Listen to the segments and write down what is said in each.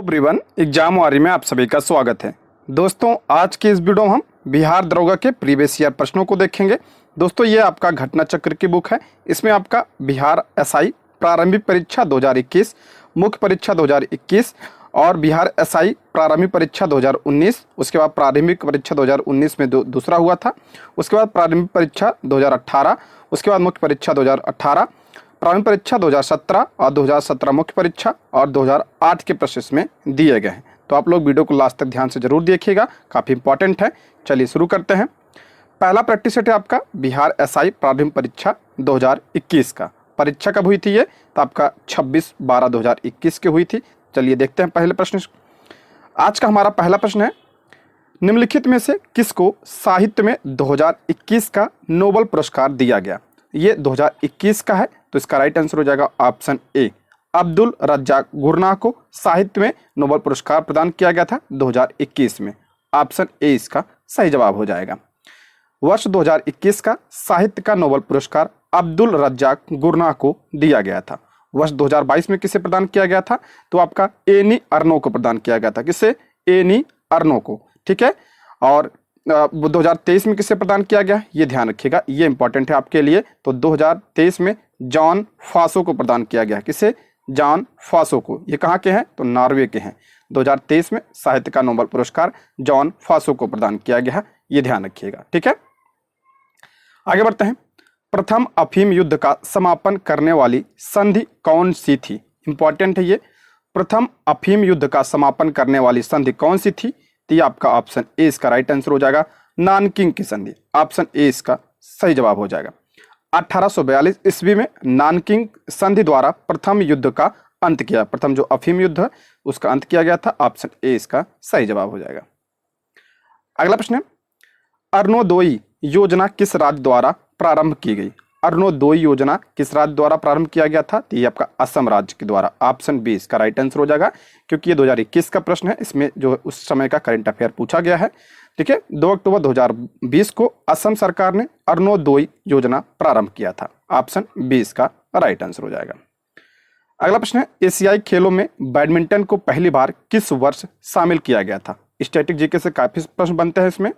Everyone, exam वारी में आप सभी का स्वागत है। दोस्तों, आज के इस वीडियो में हम बिहार दरोगा के प्रीवियस ईयर प्रश्नों को देखेंगे। दोस्तों, ये आपका घटना चक्र की बुक है। इसमें आपका बिहार एसआई प्रारंभिक परीक्षा 2021, मुख्य परीक्षा 2021 और बिहार एसआई प्रारंभिक परीक्षा 2019, उसके बाद प्रारंभिक परीक्षा 2019 में दूसरा हुआ था, उसके बाद प्रारंभिक परीक्षा 2018, उसके बाद मुख्य परीक्षा 2018, प्रारंभिक परीक्षा 2017 और 2017 मुख्य परीक्षा और 2008 के प्रश्न इसमें दिए गए हैं। तो आप लोग वीडियो को लास्ट तक ध्यान से जरूर देखिएगा, काफ़ी इंपॉर्टेंट है। चलिए शुरू करते हैं। पहला प्रैक्टिस सेट है आपका बिहार एसआई प्रारंभिक परीक्षा 2021 का। परीक्षा कब हुई थी ये? तो आपका 26/12/2021 की हुई थी। चलिए देखते हैं पहले प्रश्न। आज का हमारा पहला प्रश्न है, निम्नलिखित में से किसको साहित्य में 2021 का नोबेल पुरस्कार दिया गया? ये 2021 का है, तो इसका राइट आंसर हो जाएगा option A, Abdul Razzaq Gurnah को साहित्य में नोबेल पुरस्कार प्रदान किया गया था 2021 में। ऑप्शन ए इसका सही जवाब हो जाएगा। वर्ष 2021 का साहित्य का नोबेल पुरस्कार अब्दुल रज्जाक गुरनाह को दिया गया था। वर्ष 2022 में किसे प्रदान किया गया था? तो आपका एनी अर्नो को प्रदान किया गया था। किसे? एनी अर्नो को। ठीक है। और 2023 में किसे प्रदान किया गया, ये ध्यान रखिएगा, ये इंपॉर्टेंट है आपके लिए। तो 2023 में जॉन फासो को प्रदान किया गया। किसे? जॉन फासो को। ये कहाँ के हैं? तो नॉर्वे के हैं। 2023 में साहित्य का नोबेल पुरस्कार जॉन फासो को प्रदान किया गया है, ये ध्यान रखिएगा। ठीक है, आगे बढ़ते हैं। प्रथम अफीम युद्ध का समापन करने वाली संधि कौन सी थी? इंपॉर्टेंट है ये। प्रथम अफीम युद्ध का समापन करने वाली संधि कौन सी थी? तो ये आपका ऑप्शन ए इसका राइट आंसर हो जाएगा, नानकिंग की संधि। ऑप्शन ए इसका सही जवाब हो जाएगा। 1842 ईस्वी में नानकिंग संधि द्वारा प्रथम युद्ध का अंत किया। प्रथम जो अफीम युद्ध है उसका अंत किया गया था। ऑप्शन ए इसका सही जवाब हो जाएगा। अगला प्रश्न है, अरुणोदय योजना किस राज्य द्वारा प्रारंभ की गई? अरुणोदय योजना किस राज्य द्वारा प्रारंभ किया गया था? तो ये आपका असम राज्य के द्वारा। ऑप्शन बी इसका राइट आंसर हो जाएगा, क्योंकि ये 2021 का प्रश्न है। इसमें जो उस समय का करंट अफेयर पूछा गया है। ठीक है, 2 अक्टूबर 2020 को असम सरकार ने अरुणोदय योजना प्रारंभ किया था। ऑप्शन बी इसका राइट आंसर हो जाएगा। अगला प्रश्न है, एशियाई खेलों में बैडमिंटन को पहली बार किस वर्ष शामिल किया गया था? स्टैटिक जीके से काफी प्रश्न बनते हैं इसमें।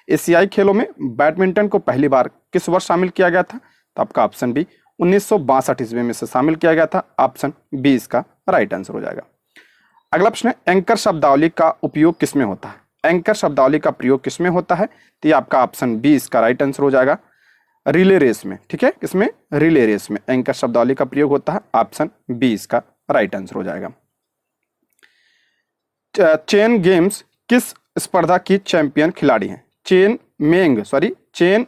एशियाई खेलों में बैडमिंटन को पहली बार किस वर्ष शामिल किया गया था? तो आपका ऑप्शन बी 1962 ईस्वी में से शामिल किया गया था। ऑप्शन बी इसका राइट आंसर हो जाएगा। अगला प्रश्न है, एंकर शब्दावली का उपयोग किसमें होता है? एंकर शब्दावली का प्रयोग किसमें होता है? तो ये आपका ऑप्शन बी इसका राइट आंसर हो जाएगा, रिले रेस में। ठीक है, किसमें? रिले रेस में एंकर शब्दावली का प्रयोग होता है। ऑप्शन बी इसका राइट आंसर हो जाएगा। चेन गेम्स किस स्पर्धा की चैंपियन खिलाड़ी हैं? चेन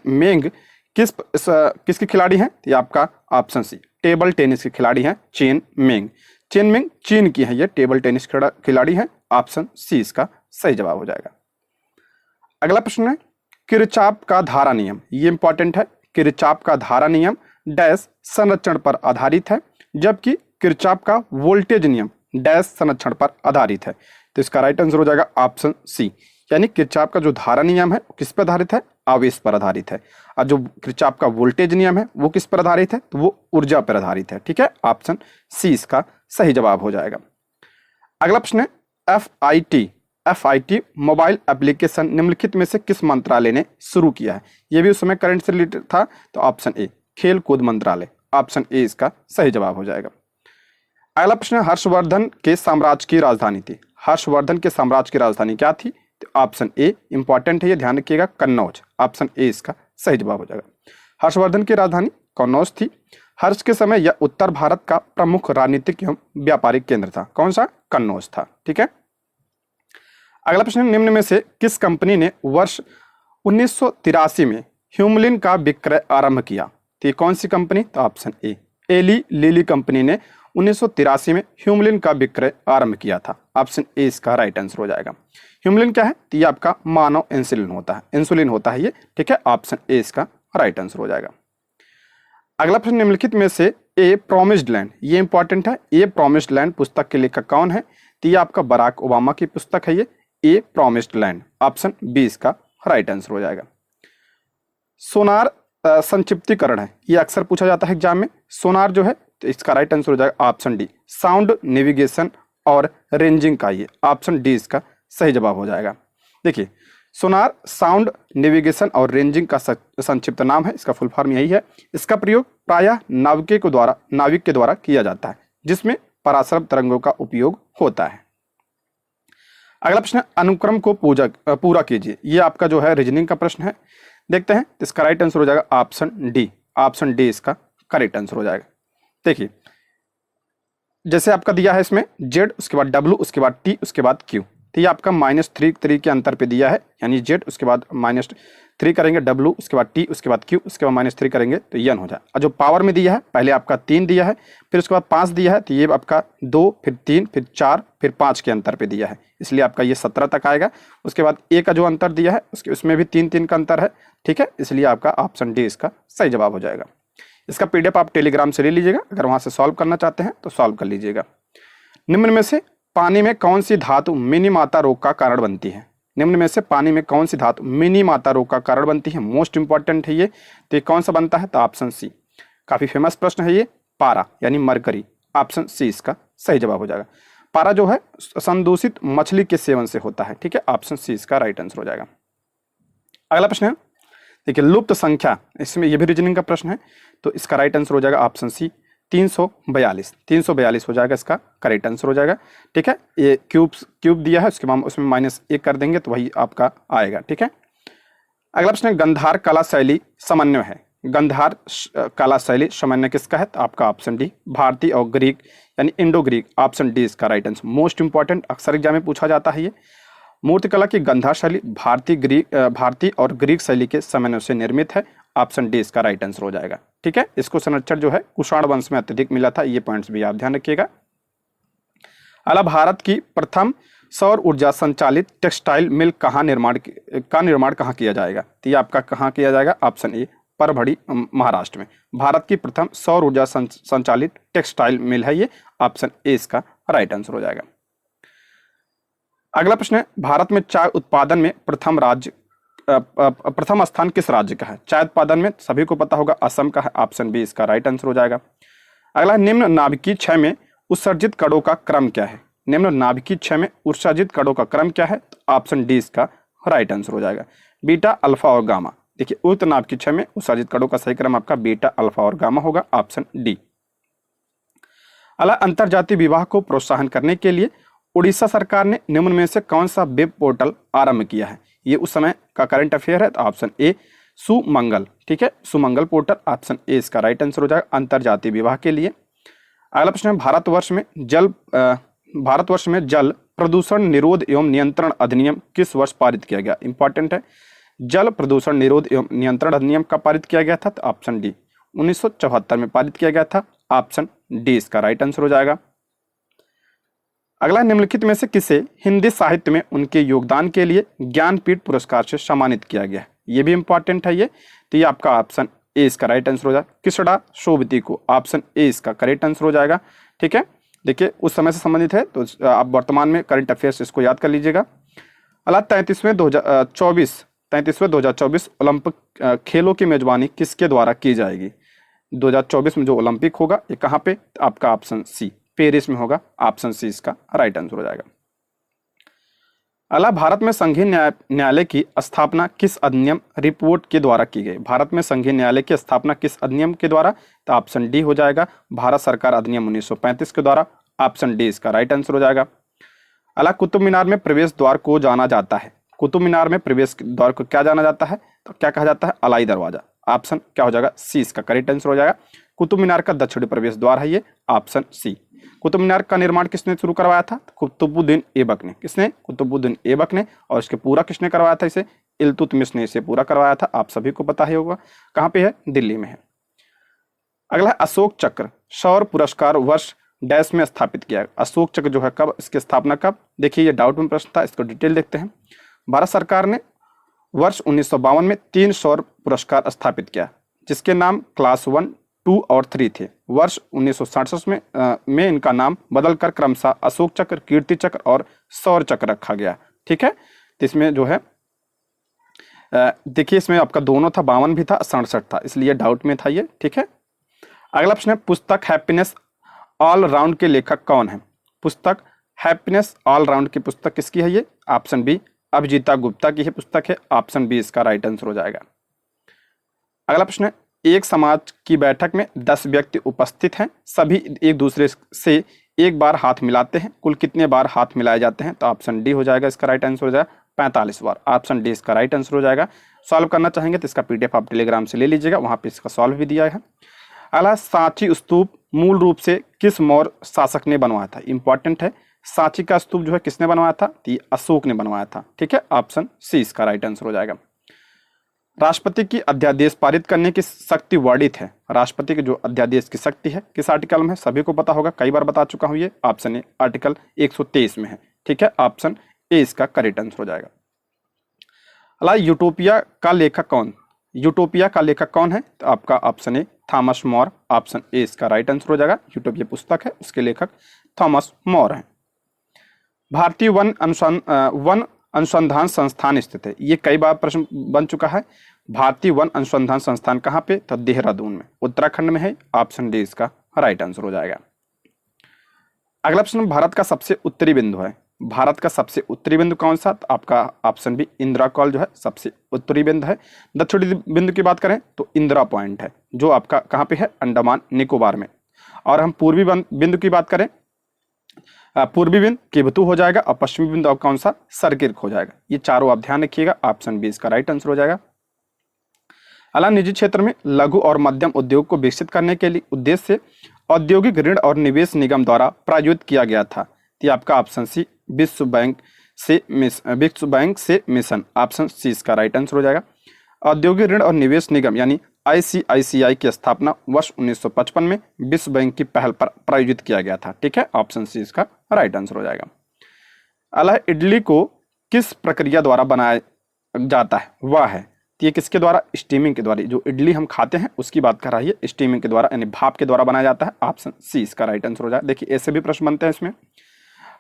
मेंग किसकी खिलाड़ी हैं? ये आपका ऑप्शन सी, टेबल टेनिस की खिलाड़ी हैं चेन मेंग। चेन मेंग चीन की है, ये टेबल टेनिस खिलाड़ी हैं। ऑप्शन सी इसका सही जवाब हो जाएगा। अगला प्रश्न है, किरचॉफ का धारा नियम, ये इंपॉर्टेंट है। किरचॉफ का धारा नियम डैश संरक्षण पर आधारित है, जबकि किरचॉफ का वोल्टेज नियम डैश संरक्षण पर आधारित है। तो इसका राइट आंसर हो जाएगा ऑप्शन सी, यानी किरचॉफ का जो धारा नियम है किस पर आधारित है? आवेश पर आधारित है। और जो किरचॉफ का वोल्टेज नियम है वो किस पर आधारित है? तो वो ऊर्जा पर आधारित है। ठीक है, ऑप्शन सी इसका सही जवाब हो जाएगा। अगला प्रश्न है, एफआईटी मोबाइल एप्लीकेशन निम्नलिखित में से किस मंत्रालय ने शुरू किया है? ये भी उस समय करंट से रिलेटेड था। तो ऑप्शन ए, खेल कूद मंत्रालय। ऑप्शन ए इसका सही जवाब हो जाएगा। अगला प्रश्न है, हर्षवर्धन के साम्राज्य की राजधानी थी। हर्षवर्धन के साम्राज्य की राजधानी क्या थी? तो ऑप्शन ए इंपॉर्टेंट है, ये ध्यान रखिएगा, कन्नौज। ऑप्शन ए इसका सही जवाब हो जाएगा। हर्षवर्धन की राजधानी कन्नौज थी। हर्ष के समय यह उत्तर भारत का प्रमुख राजनीतिक एवं व्यापारिक केंद्र था। कौन सा? कन्नौज था। ठीक है, अगला प्रश्न, निम्न में से किस कंपनी ने वर्ष 1983 में ह्यूमलिन का विक्रय आरंभ किया? तो ये कौन सी कंपनी? तो option A, Eli Lilly company ने 1983 में ह्यूमलिन का विक्रय आरंभ किया था। ऑप्शन ए इसका राइट आंसर हो जाएगा। ह्यूमलिन क्या है? तो ये आपका मानव इंसुलिन होता है ये। ठीक है, ऑप्शन ए इसका राइट आंसर हो जाएगा। अगला प्रश्न, निम्नलिखित में से ए प्रॉमिस्ड लैंड, ये इंपॉर्टेंट है। ए प्रॉमिस्ड लैंड पुस्तक के लेखक कौन है? तो ये आपका बराक ओबामा की पुस्तक है ये, ए प्रॉमिस्ड लैंड। ऑप्शन बी इसका राइट आंसर हो जाएगा। सोनार संक्षिप्तीकरण है, ये अक्सर पूछा जाता है एग्जाम में। सोनार जो है, तो इसका राइट आंसर हो जाएगा ऑप्शन डी, साउंड नेविगेशन और रेंजिंग का, ये ऑप्शन डी इसका सही जवाब हो जाएगा। देखिए, सोनार साउंड नेविगेशन और रेंजिंग का संक्षिप्त नाम है, इसका फुल फॉर्म यही है। इसका प्रयोग प्रायः नाविक के द्वारा किया जाता है, जिसमें पराश्रव तरंगों का उपयोग होता है। अगला प्रश्न है, अनुक्रम को पूरा कीजिए। ये आपका जो है रीजनिंग का प्रश्न है। देखते हैं, इसका राइट आंसर हो जाएगा ऑप्शन डी। ऑप्शन डी इसका करेक्ट आंसर हो जाएगा। देखिए, जैसे आपका दिया है इसमें जेड, उसके बाद डब्ल्यू, उसके बाद टी, उसके बाद क्यू। तो ये आपका -3 के अंतर पे दिया है, यानी जेड, उसके बाद -3 करेंगे डब्ल्यू, उसके बाद टी, उसके बाद क्यू, उसके बाद -3 करेंगे तो एन हो जाए। और जो पावर में दिया है, पहले आपका 3 दिया है, फिर उसके बाद 5 दिया है, तो ये आपका 2, फिर 3, फिर 4, फिर 5 के अंतर पे दिया है, इसलिए आपका ये 17 तक आएगा। उसके बाद ए का जो अंतर दिया है उसमें भी 3 का अंतर है, ठीक है, इसलिए आपका ऑप्शन डी इसका सही जवाब हो जाएगा। इसका पीडीएफ आप टेलीग्राम से ले लीजिएगा, अगर वहां से सॉल्व करना चाहते हैं तो सॉल्व कर लीजिएगा। निम्न में से पानी में कौन सी धातु मिनी माता रोग का कारण बनती है? निम्न में से पानी में कौन सी धातु मिनी माता रोग का कारण बनती है? मोस्ट इंपॉर्टेंट है ये। तो ये कौन सा बनता है? तो ऑप्शन सी। काफी फेमस प्रश्न है ये, पारा यानी मरकरी। ऑप्शन सी इसका सही जवाब हो जाएगा। पारा जो है संदूषित मछली के सेवन से होता है, ठीक है, ऑप्शन सी इसका राइट आंसर हो जाएगा। अगला प्रश्न है, देखिए, लुप्त संख्या, इसमें ये भी रीजनिंग का प्रश्न है, तो इसका राइट आंसर हो जाएगा ऑप्शन सी 342। 342 हो जाएगा इसका करेक्ट आंसर हो जाएगा, ठीक है। ये क्यूब दिया है, उसके बाद उसमें -1 कर देंगे तो वही आपका आएगा, ठीक है। अगला प्रश्न है, गंधार कला शैली समन्वय है। गंधार कला शैली समन्वय किसका है? तो आपका ऑप्शन डी, भारतीय और ग्रीक यानी इंडो ग्रीक। ऑप्शन डी इसका राइट आंसर। मोस्ट इंपॉर्टेंट, अक्सर एग्जाम में पूछा जाता है ये। मूर्तिकला की गंधार शैली भारतीय और ग्रीक शैली के समन्वय से निर्मित है। ऑप्शन डी इसका राइट आंसर हो जाएगा, ठीक है। इसको संरक्षण जो है कुषाण वंश में अत्यधिक मिला था, ये पॉइंट्स भी आप ध्यान रखिएगा। अला भारत की प्रथम सौर ऊर्जा संचालित टेक्सटाइल मिल का निर्माण कहाँ किया जाएगा? तो ये आपका कहाँ किया जाएगा? ऑप्शन ए, परभणी महाराष्ट्र में। भारत की प्रथम सौर ऊर्जा संचालित टेक्सटाइल मिल है ये। ऑप्शन ए इसका राइट आंसर हो जाएगा। अगला प्रश्न है, भारत में चाय उत्पादन में प्रथम स्थान किस राज्य का है? चाय उत्पादन में सभी को पता होगा असम का है। ऑप्शन बी इसका राइट आंसर हो जाएगा। अगला, निम्न नाभिकीय क्षय में उत्सर्जित कणों का क्रम क्या है? निम्न नाभिकीय क्षय में उत्सर्जित कणों का क्रम क्या है? तो ऑप्शन डी इसका राइट आंसर हो जाएगा, बीटा, अल्फा और गामा। देखिए, उक्त नाभिकीय क्षय में उत्सर्जित कणों का सही क्रम आपका बीटा, अल्फा और गामा होगा। Option D. अगला, अंतरजातीय विवाह को प्रोत्साहन करने के लिए उड़ीसा सरकार ने निम्न में से कौन सा वेब पोर्टल आरंभ किया है? ये उस समय का करंट अफेयर है, तो ऑप्शन ए, सुमंगल, ठीक है, सुमंगल पोर्टल। ऑप्शन ए इसका राइट आंसर हो जाएगा, अंतरजातीय विवाह के लिए। अगला प्रश्न है, भारतवर्ष में जल प्रदूषण निरोध एवं नियंत्रण अधिनियम किस वर्ष पारित किया गया? इंपॉर्टेंट है, जल प्रदूषण निरोध एवं नियंत्रण अधिनियम कब पारित किया गया था? तो ऑप्शन डी, 1974 में पारित किया गया था। ऑप्शन डी इसका राइट आंसर हो जाएगा। अगला, निम्नलिखित में से किसे हिंदी साहित्य में उनके योगदान के लिए ज्ञानपीठ पुरस्कार से सम्मानित किया गया? ये भी इंपॉर्टेंट है ये, तो ये आपका ऑप्शन ए इसका राइट आंसर हो जाएगा, कृष्णा शोभती को। ऑप्शन ए इसका करेक्ट आंसर हो जाएगा, ठीक है। देखिए, उस समय से संबंधित है, तो आप वर्तमान में करंट अफेयर्स इसको याद कर लीजिएगा। अगला, 33वें 2024 ओलंपिक खेलों की मेजबानी किसके द्वारा की जाएगी? 2024 में जो ओलंपिक होगा ये कहाँ पे? आपका ऑप्शन सी, पेरिस में होगा। ऑप्शन सी इसका राइट आंसर हो जाएगा। अगला, भारत में संघीय न्यायालय की स्थापना किस अधिनियम रिपोर्ट के द्वारा की गई? भारत में संघीय न्यायालय की स्थापना किस अधिनियम के द्वारा? तो ऑप्शन डी हो जाएगा, भारत सरकार अधिनियम 1935 के द्वारा। ऑप्शन डी इसका राइट आंसर हो जाएगा। अगला, कुतुब मीनार में प्रवेश द्वार को जाना जाता है। कुतुब मीनार में प्रवेश द्वार को क्या जाना जाता है? तो क्या कहा जाता है? अलाई दरवाजा। ऑप्शन क्या हो जाएगा? सी इसका करेक्ट आंसर हो जाएगा। कुतुब मीनार का दक्षिणी प्रवेश द्वार है ये। Option C. कुतुब मीनार का निर्माण किसने शुरू करवाया था? कुतुबुद्दीन ऐबक ने। किसने? कुतुबुद्दीन ऐबक ने। और इसके पूरा किसने करवाया था? इसे इल्तुतमिश ने इसे पूरा करवाया था। आप सभी को पता ही होगा। कहाँ पे है? दिल्ली में है। अगला है, अशोक चक्र सौर पुरस्कार वर्ष डैश में स्थापित किया। अशोक चक्र जो है कब, इसकी स्थापना कब? देखिए, ये डाउट में प्रश्न था, इसको डिटेल देखते हैं। भारत सरकार ने वर्ष 1952 में 3 सौर पुरस्कार स्थापित किया, जिसके नाम क्लास 1, 2 और 3 थे। वर्ष 1967 में इनका नाम बदलकर क्रमशः अशोक चक्र, कीर्ति चक्र और सौर चक्र रखा गया, ठीक है। तो इसमें जो है देखिए, इसमें आपका दोनों था, 52 भी था, 67 था, इसलिए डाउट में था ये, ठीक है। अगला प्रश्न है, पुस्तक हैप्पीनेस ऑल राउंड के लेखक कौन है? पुस्तक हैप्पीनेस ऑल राउंड की पुस्तक किसकी है ये? ऑप्शन बी अभिजीता गुप्ता की है पुस्तक है। ऑप्शन बी इसका राइट आंसर हो जाएगा। अगला प्रश्न है, एक समाज की बैठक में 10 व्यक्ति उपस्थित हैं, सभी एक दूसरे से एक बार हाथ मिलाते हैं, कुल कितने बार हाथ मिलाए जाते हैं? तो ऑप्शन डी हो जाएगा इसका राइट आंसर हो जाएगा 45 बार। ऑप्शन डी इसका राइट आंसर हो जाएगा। सॉल्व करना चाहेंगे तो इसका पीडीएफ आप टेलीग्राम से ले लीजिएगा, वहां पे इसका सॉल्व भी दिया है। अगला, सांची स्तूप मूल रूप से किस मौर्य शासक ने बनवाया था? इंपॉर्टेंट है, सांची का स्तूप जो है किसने बनवाया था? तो ये अशोक ने बनवाया था। ठीक है, ऑप्शन सी इसका राइट आंसर हो जाएगा। राष्ट्रपति की अध्यादेश पारित करने की शक्ति वर्णित है। राष्ट्रपति की जो अध्यादेश की शक्ति है किस आर्टिकल में है? सभी को पता होगा, कई बार बता चुका हूं ये। ऑप्शन ए आर्टिकल 123 में है। ठीक है, ऑप्शन ए इसका करेक्ट आंसर हो जाएगा। अला, यूटोपिया का लेखक कौन? यूटोपिया का लेखक कौन है? तो आपका option A Thomas More. Option A इसका राइट आंसर हो जाएगा। यूटोपिया पुस्तक है, उसके लेखक थॉमस मोर हैं। भारतीय वन अनुसंधान संस्थान स्थित है। ये कई बार प्रश्न बन चुका है। भारतीय वन अनुसंधान संस्थान कहाँ पे? तो देहरादून में, उत्तराखंड में है। ऑप्शन डी इसका राइट आंसर हो जाएगा। अगला प्रश्न, भारत का सबसे उत्तरी बिंदु है। भारत का सबसे उत्तरी बिंदु कौन सा? तो आपका ऑप्शन बी इंदिरा कॉल जो है सबसे उत्तरी बिंदु है। दक्षिणी बिंदु की बात करें तो इंदिरा पॉइंट है, जो आपका कहाँ पे है? अंडमान निकोबार में। और हम पूर्वी बिंदु की बात करें, पूर्वी बिंदु किबतू हो जाएगा, और पश्चिमी बिंदु कौन सा? सरकिर्क हो जाएगा। ये चारों आप ध्यान रखिएगा। ऑप्शन बी इसका राइट आंसर हो जाएगा। अला, निजी क्षेत्र में लघु और मध्यम उद्योग को विकसित करने के लिए उद्देश्य से औद्योगिक ऋण और निवेश निगम द्वारा प्रायोजित किया गया था। ये आपका ऑप्शन सी विश्व बैंक से मिशन। ऑप्शन सी इसका राइट आंसर हो जाएगा। औद्योगिक ऋण और निवेश निगम यानी आईसीआईसीआई की स्थापना वर्ष 1955 में विश्व बैंक की पहल पर प्रायोजित किया गया था। ठीक है, ऑप्शन सी इसका राइट आंसर हो जाएगा। अला, इडली को किस प्रक्रिया द्वारा बनाया जाता है? वह है, तो ये किसके द्वारा? स्टीमिंग के द्वारा। जो इडली हम खाते हैं उसकी बात कर रहा है, स्टीमिंग के द्वारा यानी भाप के द्वारा बनाया जाता है। ऑप्शन सी इसका राइट आंसर हो जाएगा। देखिए ऐसे भी प्रश्न बनते हैं इसमें।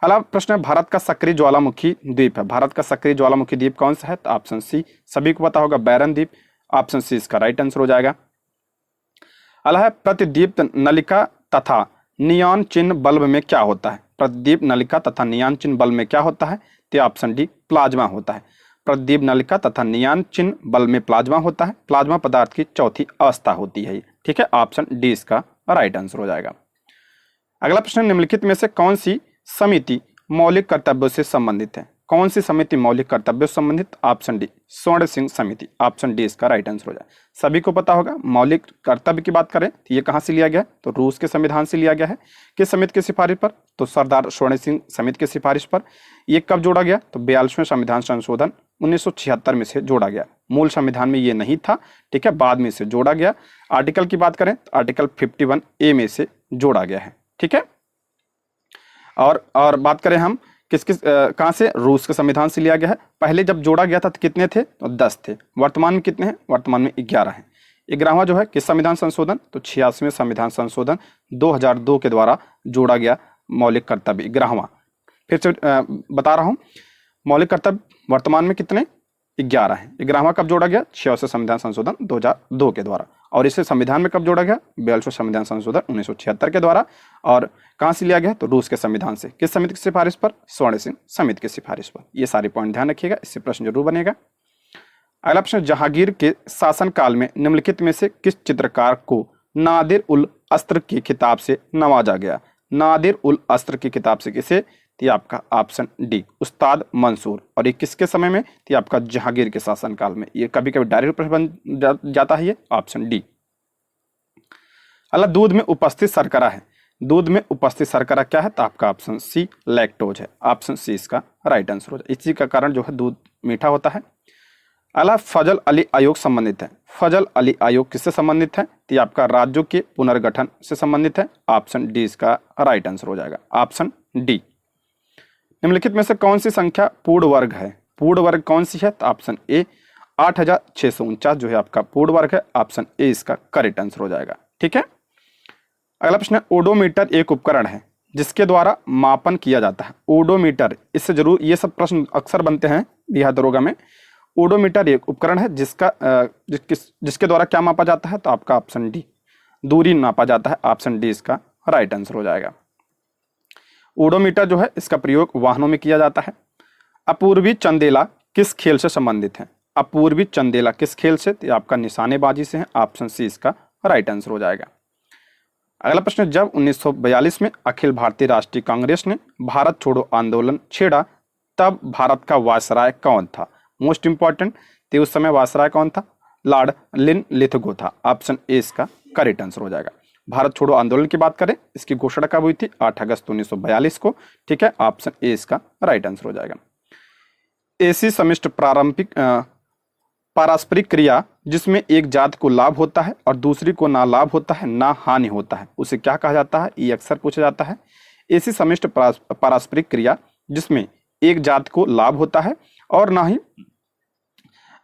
अगला प्रश्न है, भारत का सक्रिय ज्वालामुखी द्वीप है। भारत का सक्रिय ज्वालामुखी द्वीप कौन सा है? तो ऑप्शन सी सभी को पता होगा, बैरन द्वीप। ऑप्शन सी इसका राइट आंसर हो जाएगा। अगला है, प्रतिदीप्त नलिका तथा नियॉन चिन्ह बल्ब में क्या होता है? प्रतिदीप नलिका तथा नियॉन चिन्ह बल्ब में क्या होता है? तो ऑप्शन डी प्लाज्मा होता है। प्रतिदीप नलिका तथा नियॉन चिन्ह बल्ब में प्लाज्मा होता है। प्लाज्मा पदार्थ की चौथी अवस्था होती है। ठीक है, ऑप्शन डी इसका राइट आंसर हो जाएगा। अगला प्रश्न, निम्नलिखित में से कौन सी समिति मौलिक कर्तव्यों से संबंधित है? कौन सी समिति मौलिक कर्तव्यों से संबंधित? ऑप्शन डी स्वर्ण सिंह समिति। ऑप्शन डी इसका राइट आंसर हो जाए। सभी को पता होगा, मौलिक कर्तव्य की बात करें तो ये कहाँ से लिया गया है? तो रूस के संविधान से लिया गया है। किस समिति की सिफारिश पर? तो सरदार स्वर्ण सिंह समिति की सिफारिश पर। ये कब जोड़ा गया? तो 42वें संविधान संशोधन 1976 में से जोड़ा गया। मूल संविधान में ये नहीं था। ठीक है, बाद में इसे जोड़ा गया। आर्टिकल की बात करें तो आर्टिकल 51A में से जोड़ा गया है। ठीक है, और बात करें हम किस कहाँ से? रूस के संविधान से लिया गया है। पहले जब जोड़ा गया था तो कितने थे? तो 10 थे। वर्तमान में कितने हैं? वर्तमान में 11 हैं। 11वां जो है किस संविधान संशोधन? तो 86वें संविधान संशोधन 2002 के द्वारा जोड़ा गया मौलिक कर्तव्य 11वां। फिर से बता रहा हूँ, मौलिक कर्तव्य वर्तमान में कितने? 11 है। 11वां कब जोड़ा गया? 86वें संविधान संशोधन 2002 के द्वारा। और इसे संविधान में कब जोड़ा गया? 42वें संविधान संशोधन 1976 के द्वारा। और कहाँ से लिया गया? तो रूस के संविधान से। किस समिति की सिफारिश पर? स्वर्ण सिंह समिति की सिफारिश पर। ये सारे पॉइंट ध्यान रखिएगा, इससे प्रश्न जरूर बनेगा। अगला प्रश्न, जहांगीर के शासनकाल में निम्नलिखित में से किस चित्रकार को नादिर उल अस्त्र की खिताब से नवाजा गया? नादिर उल अस्त्र की किताब से किसे? तो आपका ऑप्शन डी उस्ताद मंसूर। और ये किसके समय में? तो आपका जहांगीर के शासनकाल में। ये कभी कभी डायरेक्ट प्रश्न बन जाता है, ये ऑप्शन डी। अगला, दूध में उपस्थित शर्करा है। दूध में उपस्थित शर्करा क्या है? तो आपका ऑप्शन सी लैक्टोज है। ऑप्शन सी इसका राइट आंसर हो जाए। इसी का कारण जो है दूध मीठा होता है। अगला, फजल अली आयोग संबंधित है। फजल अली आयोग किससे संबंधित है? तो आपका राज्यों के पुनर्गठन से संबंधित है। ऑप्शन डी इसका राइट आंसर हो जाएगा। Option D. निम्नलिखित में से कौन सी संख्या पूर्ण वर्ग है? पूर्ण वर्ग कौन सी है? तो ऑप्शन ए 8649 जो है आपका पूर्ण वर्ग है। ऑप्शन ए इसका करेक्ट आंसर हो जाएगा। ठीक है, अगला प्रश्न है, ओडोमीटर एक उपकरण है जिसके द्वारा मापन किया जाता है। ओडोमीटर, इससे जरूर ये सब प्रश्न अक्सर बनते हैं बिहार दरोगा में। ओडोमीटर एक उपकरण है जिसके द्वारा क्या मापा जाता है? तो आपका ऑप्शन डी दूरी नापा जाता है। ऑप्शन डी इसका राइट आंसर हो जाएगा। ओडोमीटर जो है इसका प्रयोग वाहनों में किया जाता है। अपूर्वी चंदेला किस खेल से संबंधित है? अपूर्वी चंदेला किस खेल से? तो आपका निशानेबाजी से है। ऑप्शन सी इसका राइट आंसर हो जाएगा। अगला प्रश्न, जब 1942 में अखिल भारतीय राष्ट्रीय कांग्रेस ने भारत छोड़ो आंदोलन छेड़ा तब भारत का वायसराय कौन था? मोस्ट इंपॉर्टेंट, तो उस समय वायसराय कौन था? लॉर्ड लिनलिथगो था। ऑप्शन ए इसका करेक्ट आंसर हो जाएगा। भारत छोड़ो आंदोलन की बात करें, इसकी घोषणा कब हुई थी? 8 अगस्त 1942 को। ठीक है, ऑप्शन ए इसका राइट आंसर हो जाएगा। ऐसी समिष्ट पारस्परिक क्रिया जिसमें एक जात को लाभ होता है और दूसरी को ना लाभ होता है ना हानि होता है, उसे क्या कहा जाता है? ये अक्सर पूछा जाता है। ऐसी समिष्ट पारस्परिक क्रिया जिसमें एक जात को लाभ होता है और ना ही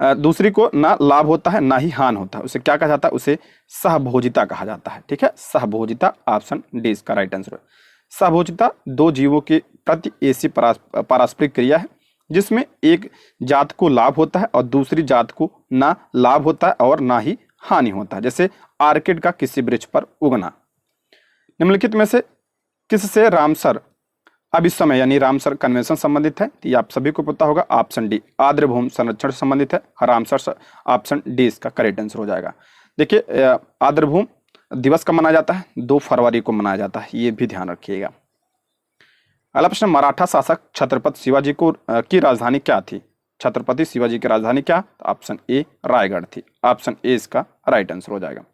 दूसरी को ना लाभ होता है ना ही हानि होता है, उसे क्या कहा जाता है? उसे सहभोजिता कहा जाता है। ठीक है, सहभोजिता। ऑप्शन डी इसका राइट आंसर है। सहभोजिता दो जीवों के प्रति ऐसी पारस्परिक क्रिया है जिसमें एक जात को लाभ होता है और दूसरी जात को ना लाभ होता है और ना ही हानि होता है। जैसे आर्किड का किसी वृक्ष पर उगना। निम्नलिखित में से किससे रामसर अभिसमय यानी रामसर कन्वेंशन संबंधित है? तो ये आप सभी को पता होगा। ऑप्शन डी आर्द्रभूमि संरक्षण से संबंधित है रामसर। ऑप्शन डी इसका करेक्ट आंसर हो जाएगा। देखिए, आर्द्रभूमि दिवस कब मनाया जाता है? 2 फरवरी को मनाया जाता है, ये भी ध्यान रखिएगा। अगला प्रश्न, मराठा शासक छत्रपति शिवाजी को की राजधानी क्या थी? छत्रपति शिवाजी की राजधानी क्या? तो ऑप्शन ए रायगढ़ थी। ऑप्शन ए इसका राइट आंसर हो जाएगा।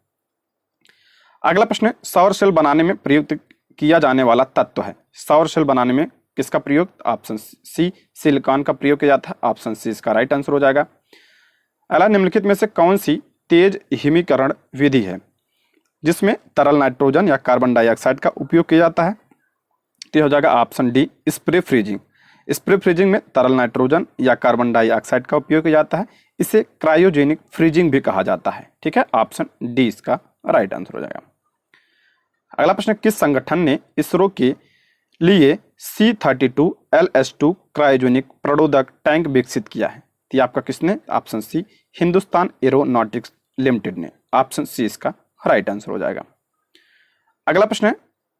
अगला प्रश्न, सौर सेल बनाने में प्रयुक्त किया जाने वाला तत्व है। सौर सेल बनाने में किसका प्रयोग? ऑप्शन सी सिलिकॉन का प्रयोग किया जाता है। ऑप्शन सी इसका राइट आंसर हो जाएगा। अगला, निम्नलिखित में से कौन सी तेज हिमीकरण विधि है जिसमें तरल नाइट्रोजन या कार्बन डाइऑक्साइड का उपयोग किया जाता है? तो हो जाएगा option D spray freezing. Spray freezing में तरल नाइट्रोजन या कार्बन डाइऑक्साइड का उपयोग किया जाता है। इसे क्रायोजेनिक फ्रीजिंग भी कहा जाता है। ठीक है, ऑप्शन डी इसका राइट आंसर हो जाएगा। अगला प्रश्न, किस संगठन ने इसरो के लिए C-32 LS-2 क्रायोजेनिक प्रणोदक टैंक विकसित किया है? तो आपका किसने? Option C Hindustan aeronautics limited ने। ऑप्शन सी इसका राइट आंसर हो जाएगा। अगला प्रश्न है,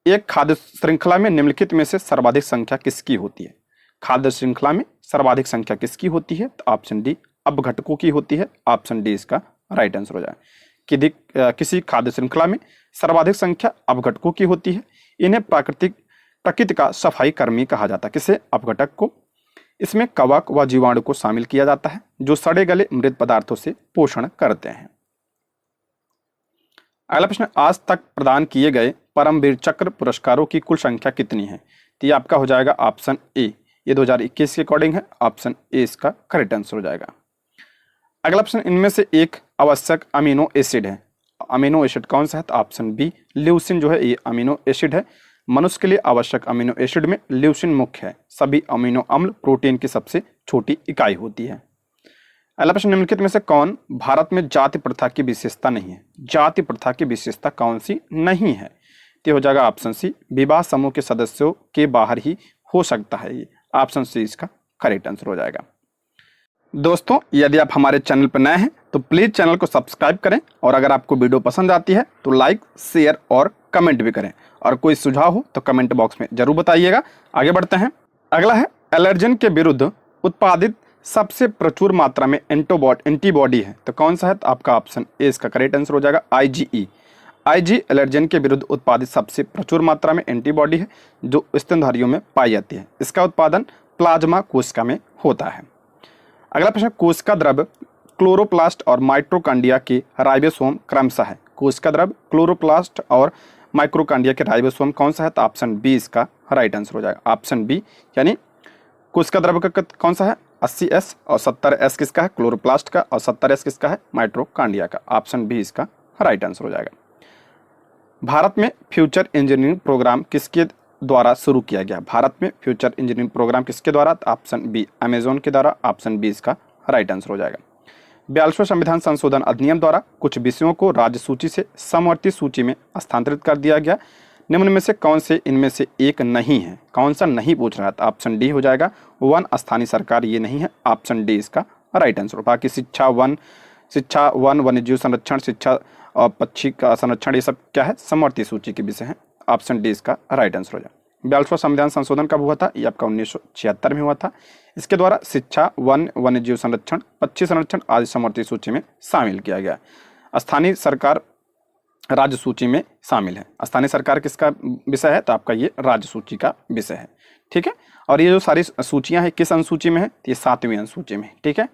एक खाद्य श्रृंखला में निम्नलिखित में से सर्वाधिक संख्या किसकी होती है? खाद्य श्रृंखला में सर्वाधिक संख्या किसकी होती है? तो ऑप्शन डी अपघटकों की होती है। ऑप्शन डी इसका राइट आंसर हो जाएगा। किसी खाद्य श्रृंखला में सर्वाधिक संख्या अपघटकों की होती है। इन्हें प्रकृति का सफाई कर्मी कहा जाता है। किसे? अपघटक को। इसमें कवक व जीवाणु को शामिल किया जाता है जो सड़े गले मृत पदार्थों से पोषण करते हैं। अगला प्रश्न, आज तक प्रदान किए गए परमवीर चक्र पुरस्कारों की कुल संख्या कितनी है? तो ये आपका हो जाएगा ऑप्शन ए, ये 2021 के अकॉर्डिंग है। ऑप्शन ए इसका करेक्ट आंसर हो जाएगा। अगला प्रश्न, इनमें से एक आवश्यक अमीनो एसिड है। अमीनो एसिड कौन सा है? तो ऑप्शन बी ल्यूसिन जो है ये अमीनो एसिड है। मनुष्य के लिए आवश्यक अमीनो एसिड में ल्यूसिन मुख्य है। सभी अमीनो अम्ल प्रोटीन की सबसे छोटी इकाई होती है। अगला प्रश्न, निम्नलिखित में से कौन भारत में जाति प्रथा की विशेषता नहीं है? जाति प्रथा की विशेषता कौन सी नहीं है? तो हो जाएगा ऑप्शन सी विवाह समूह के सदस्यों के बाहर ही हो सकता है। ये ऑप्शन सी इसका करेक्ट आंसर हो जाएगा। दोस्तों, यदि आप हमारे चैनल पर नए हैं तो प्लीज चैनल को सब्सक्राइब करें और अगर आपको वीडियो पसंद आती है तो लाइक, शेयर और कमेंट भी करें और कोई सुझाव हो तो कमेंट बॉक्स में जरूर बताइएगा। आगे बढ़ते हैं। अगला है, एलर्जन के विरुद्ध उत्पादित सबसे प्रचुर मात्रा में एंटीबॉडी है तो कौन सा है? तो आपका ऑप्शन ए इसका करेक्ट आंसर हो जाएगा IgE। IG एलर्जन के विरुद्ध उत्पादित सबसे प्रचुर मात्रा में एंटीबॉडी है जो स्तनधारियों में पाई जाती है। इसका उत्पादन प्लाज्मा कोशिका में होता है। अगला प्रश्न, कोशिका द्रव क्लोरोप्लास्ट और माइटोकॉन्ड्रिया के राइबोसोम क्रमशः है। कोशिका द्रव क्लोरोप्लास्ट और माइक्रोकॉन्ड्रिया के राइबोसोम कौन सा है? तो ऑप्शन बी इसका राइट आंसर हो जाएगा। ऑप्शन बी यानी कोशिका द्रव का कौन सा है? 80S और 70S किसका है? क्लोरोप्लास्ट का। और 70S किसका है? माइटोकॉन्ड्रिया का। ऑप्शन बी इसका राइट आंसर हो जाएगा। भारत में फ्यूचर इंजीनियरिंग प्रोग्राम किसके द्वारा शुरू किया गया? भारत में फ्यूचर इंजीनियरिंग प्रोग्राम किसके द्वारा? ऑप्शन बी अमेजोन के द्वारा। ऑप्शन बी इसका राइट आंसर हो जाएगा। 42वें संविधान संशोधन अधिनियम द्वारा कुछ विषयों को राज्य सूची से समवर्ती सूची में स्थानांतरित कर दिया गया। निम्न में से कौन से इनमें से एक नहीं है? कौन सा नहीं पूछ रहा था? ऑप्शन डी हो जाएगा वन स्थानीय सरकार, ये नहीं है। ऑप्शन डी इसका राइट आंसर। बाकी शिक्षा वन, वन्यजीव संरक्षण, शिक्षा और पक्षी का संरक्षण, ये सब क्या है? समवर्ती सूची के विषय है। ऑप्शन डी इसका राइट आंसर हो जाएगा। 42वां संविधान संशोधन कब हुआ था? ये आपका 1976 में हुआ था। इसके द्वारा शिक्षा, वन, वन्य जीव संरक्षण, पक्षी संरक्षण आदि समवर्ती सूची में शामिल किया गया। स्थानीय सरकार राज्य सूची में शामिल है। स्थानीय सरकार किसका विषय है? तो आपका ये राज्य सूची का विषय है। ठीक है, और ये जो सारी सूचियां हैं किस अनुसूची में है? तो ये 7वीं अनुसूची में। ठीक है,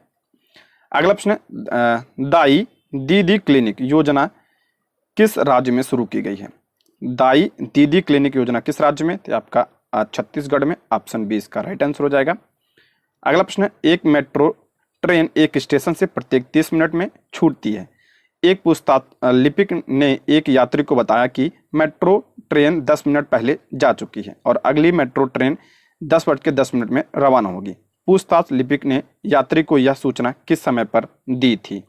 अगला प्रश्न है, दाई दीदी क्लिनिक योजना किस राज्य में शुरू की गई है? दाई दीदी क्लिनिक योजना किस राज्य में? तो आपका छत्तीसगढ़ में। ऑप्शन बी इसका राइट आंसर हो जाएगा। अगला प्रश्न है, एक मेट्रो ट्रेन एक स्टेशन से प्रत्येक 30 मिनट में छूटती है। एक पूछताछ लिपिक ने एक यात्री को बताया कि मेट्रो ट्रेन 10 मिनट पहले जा चुकी है और अगली मेट्रो ट्रेन 10:10 में रवाना होगी। पूछताछ लिपिक ने यात्री को यह सूचना किस समय पर दी थी?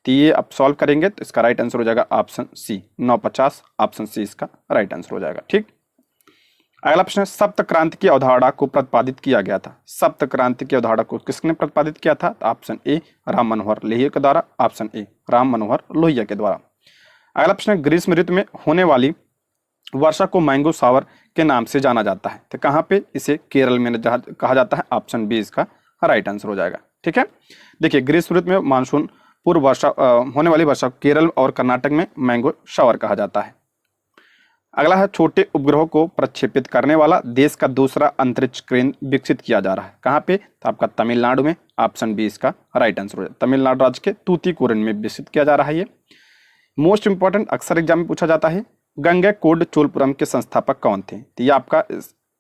तो ये आप सॉल्व करेंगे तो इसका राइट आंसर हो जाएगा ऑप्शन सी 9:50। ऑप्शन सी इसका राइट आंसर हो जाएगा। ठीक, अगला प्रश्न है, सप्त क्रांति की अवधारणा को प्रतिपादित किया गया था। सप्त क्रांति की अवधारणा को किसने प्रतिपादित किया था? तो ऑप्शन ए राम मनोहर लोहिया के द्वारा। ऑप्शन ए राम मनोहर लोहिया के द्वारा। अगला प्रश्न है, ग्रीष्म ऋतु में होने वाली वर्षा को मैंगो शावर के नाम से जाना जाता है। तो कहाँ पे? इसे केरल में कहा जाता है। ऑप्शन बी इसका राइट आंसर हो जाएगा। ठीक है, देखिए ग्रीष्म ऋतु में मानसून पूर्व वर्षा होने वाली वर्षा केरल और कर्नाटक में मैंगो शावर कहा जाता है। अगला है, छोटे उपग्रहों को प्रक्षेपित करने वाला देश का दूसरा अंतरिक्ष केंद्र विकसित किया जा रहा है। कहाँ पे? तो आपका तमिलनाडु में। ऑप्शन बी इसका राइट आंसर हो जाएगा। तमिलनाडु राज्य के तूतीकोरिन में विकसित किया जा रहा है ये। मोस्ट इंपॉर्टेंट अक्सर एग्जाम में पूछा जाता है, गंगैकोंड चोलपुरम के संस्थापक कौन थे? तो ये आपका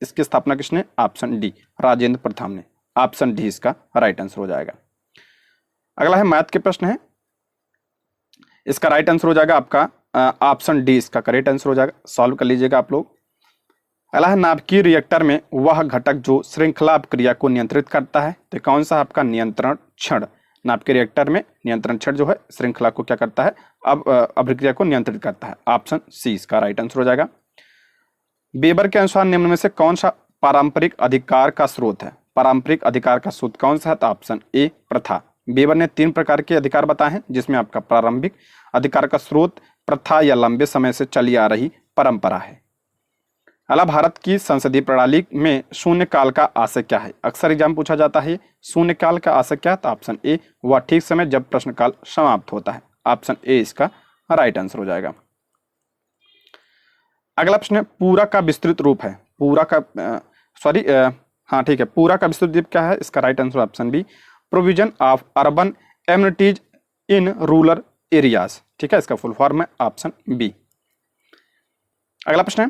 इसकी स्थापना किसने? ऑप्शन डी राजेंद्र प्रथम ने। ऑप्शन डी इसका राइट आंसर हो जाएगा। अगला है मैथ के प्रश्न है, इसका राइट आंसर हो जाएगा आपका ऑप्शन डी इसका करेक्ट आंसर हो जाएगा। सॉल्व कर लीजिएगा आप लोग। अगला है, नाभिकीय रिएक्टर में वह घटक जो श्रृंखला अभिक्रिया को नियंत्रित करता है। तो कौन सा आपका? नियंत्रण छड़। नाभिकीय रिएक्टर में नियंत्रण छड़ जो है श्रृंखला को क्या करता है? अब अभिक्रिया को नियंत्रित करता है। ऑप्शन सी इसका राइट आंसर हो जाएगा। वेबर के अनुसार निम्न में से कौन सा पारंपरिक अधिकार का स्रोत है? पारंपरिक अधिकार का स्रोत कौन सा है? तो ऑप्शन ए प्रथा। वेबर ने 3 प्रकार के अधिकार बताए हैं, जिसमें आपका प्रारंभिक अधिकार का स्रोत प्रथा या लंबे समय से चली आ रही परंपरा है। अला भारत की संसदीय प्रणाली में शून्यकाल का आशय क्या है? अक्सर एग्जाम पूछा जाता है शून्यकाल का आशय क्या है? तो ऑप्शन ए वह ठीक समय जब प्रश्नकाल समाप्त होता है। ऑप्शन ए इसका राइट आंसर हो जाएगा। अगला प्रश्न है, पूरा का विस्तृत रूप है। पूरा का हाँ ठीक है, पूरा का विस्तृत रूप क्या है? इसका right answer option B provision of urban amenities in rural areas. ठीक है, इसका फुल फॉर्म है ऑप्शन बी। अगला प्रश्न है,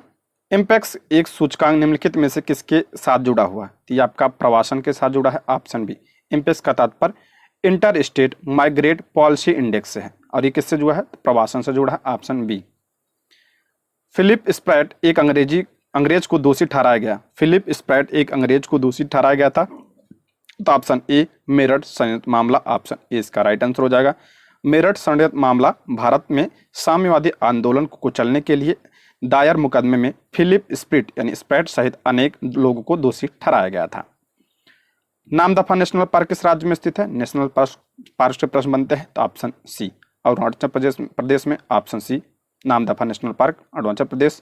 इम्पैक्स एक सूचकांक निम्नलिखित में से किसके साथ जुड़ा हुआ है? तो ये आपका प्रवासन के साथ जुड़ा है। Option B. इम्पैक्स का तात्पर्य inter state migrate policy index से है और ये किससे जुड़ा है? तो प्रवासन से जुड़ा है। Option B. फिलिप स्प्रैट एक अंग्रेज को दोषी ठहराया गया। फिलिप स्प्रैट एक अंग्रेज को दोषी ठहराया गया था। तो ऑप्शन ए मेरठ षड्यंत्र मामला। ऑप्शन ए इसका राइट आंसर हो जाएगा। मेरठ षड्यंत्र मामला भारत में साम्यवादी आंदोलन को कुचलने के लिए दायर मुकदमे में फिलिप स्प्रैट सहित अनेक लोगों को दोषी ठहराया गया था। नामदफा नेशनल पार्क किस राज्य में स्थित है? नेशनल पार्क से प्रश्न बनते हैं। तो ऑप्शन सी अरुणाचल प्रदेश में। Option C Namdapha national park Arunachal Pradesh.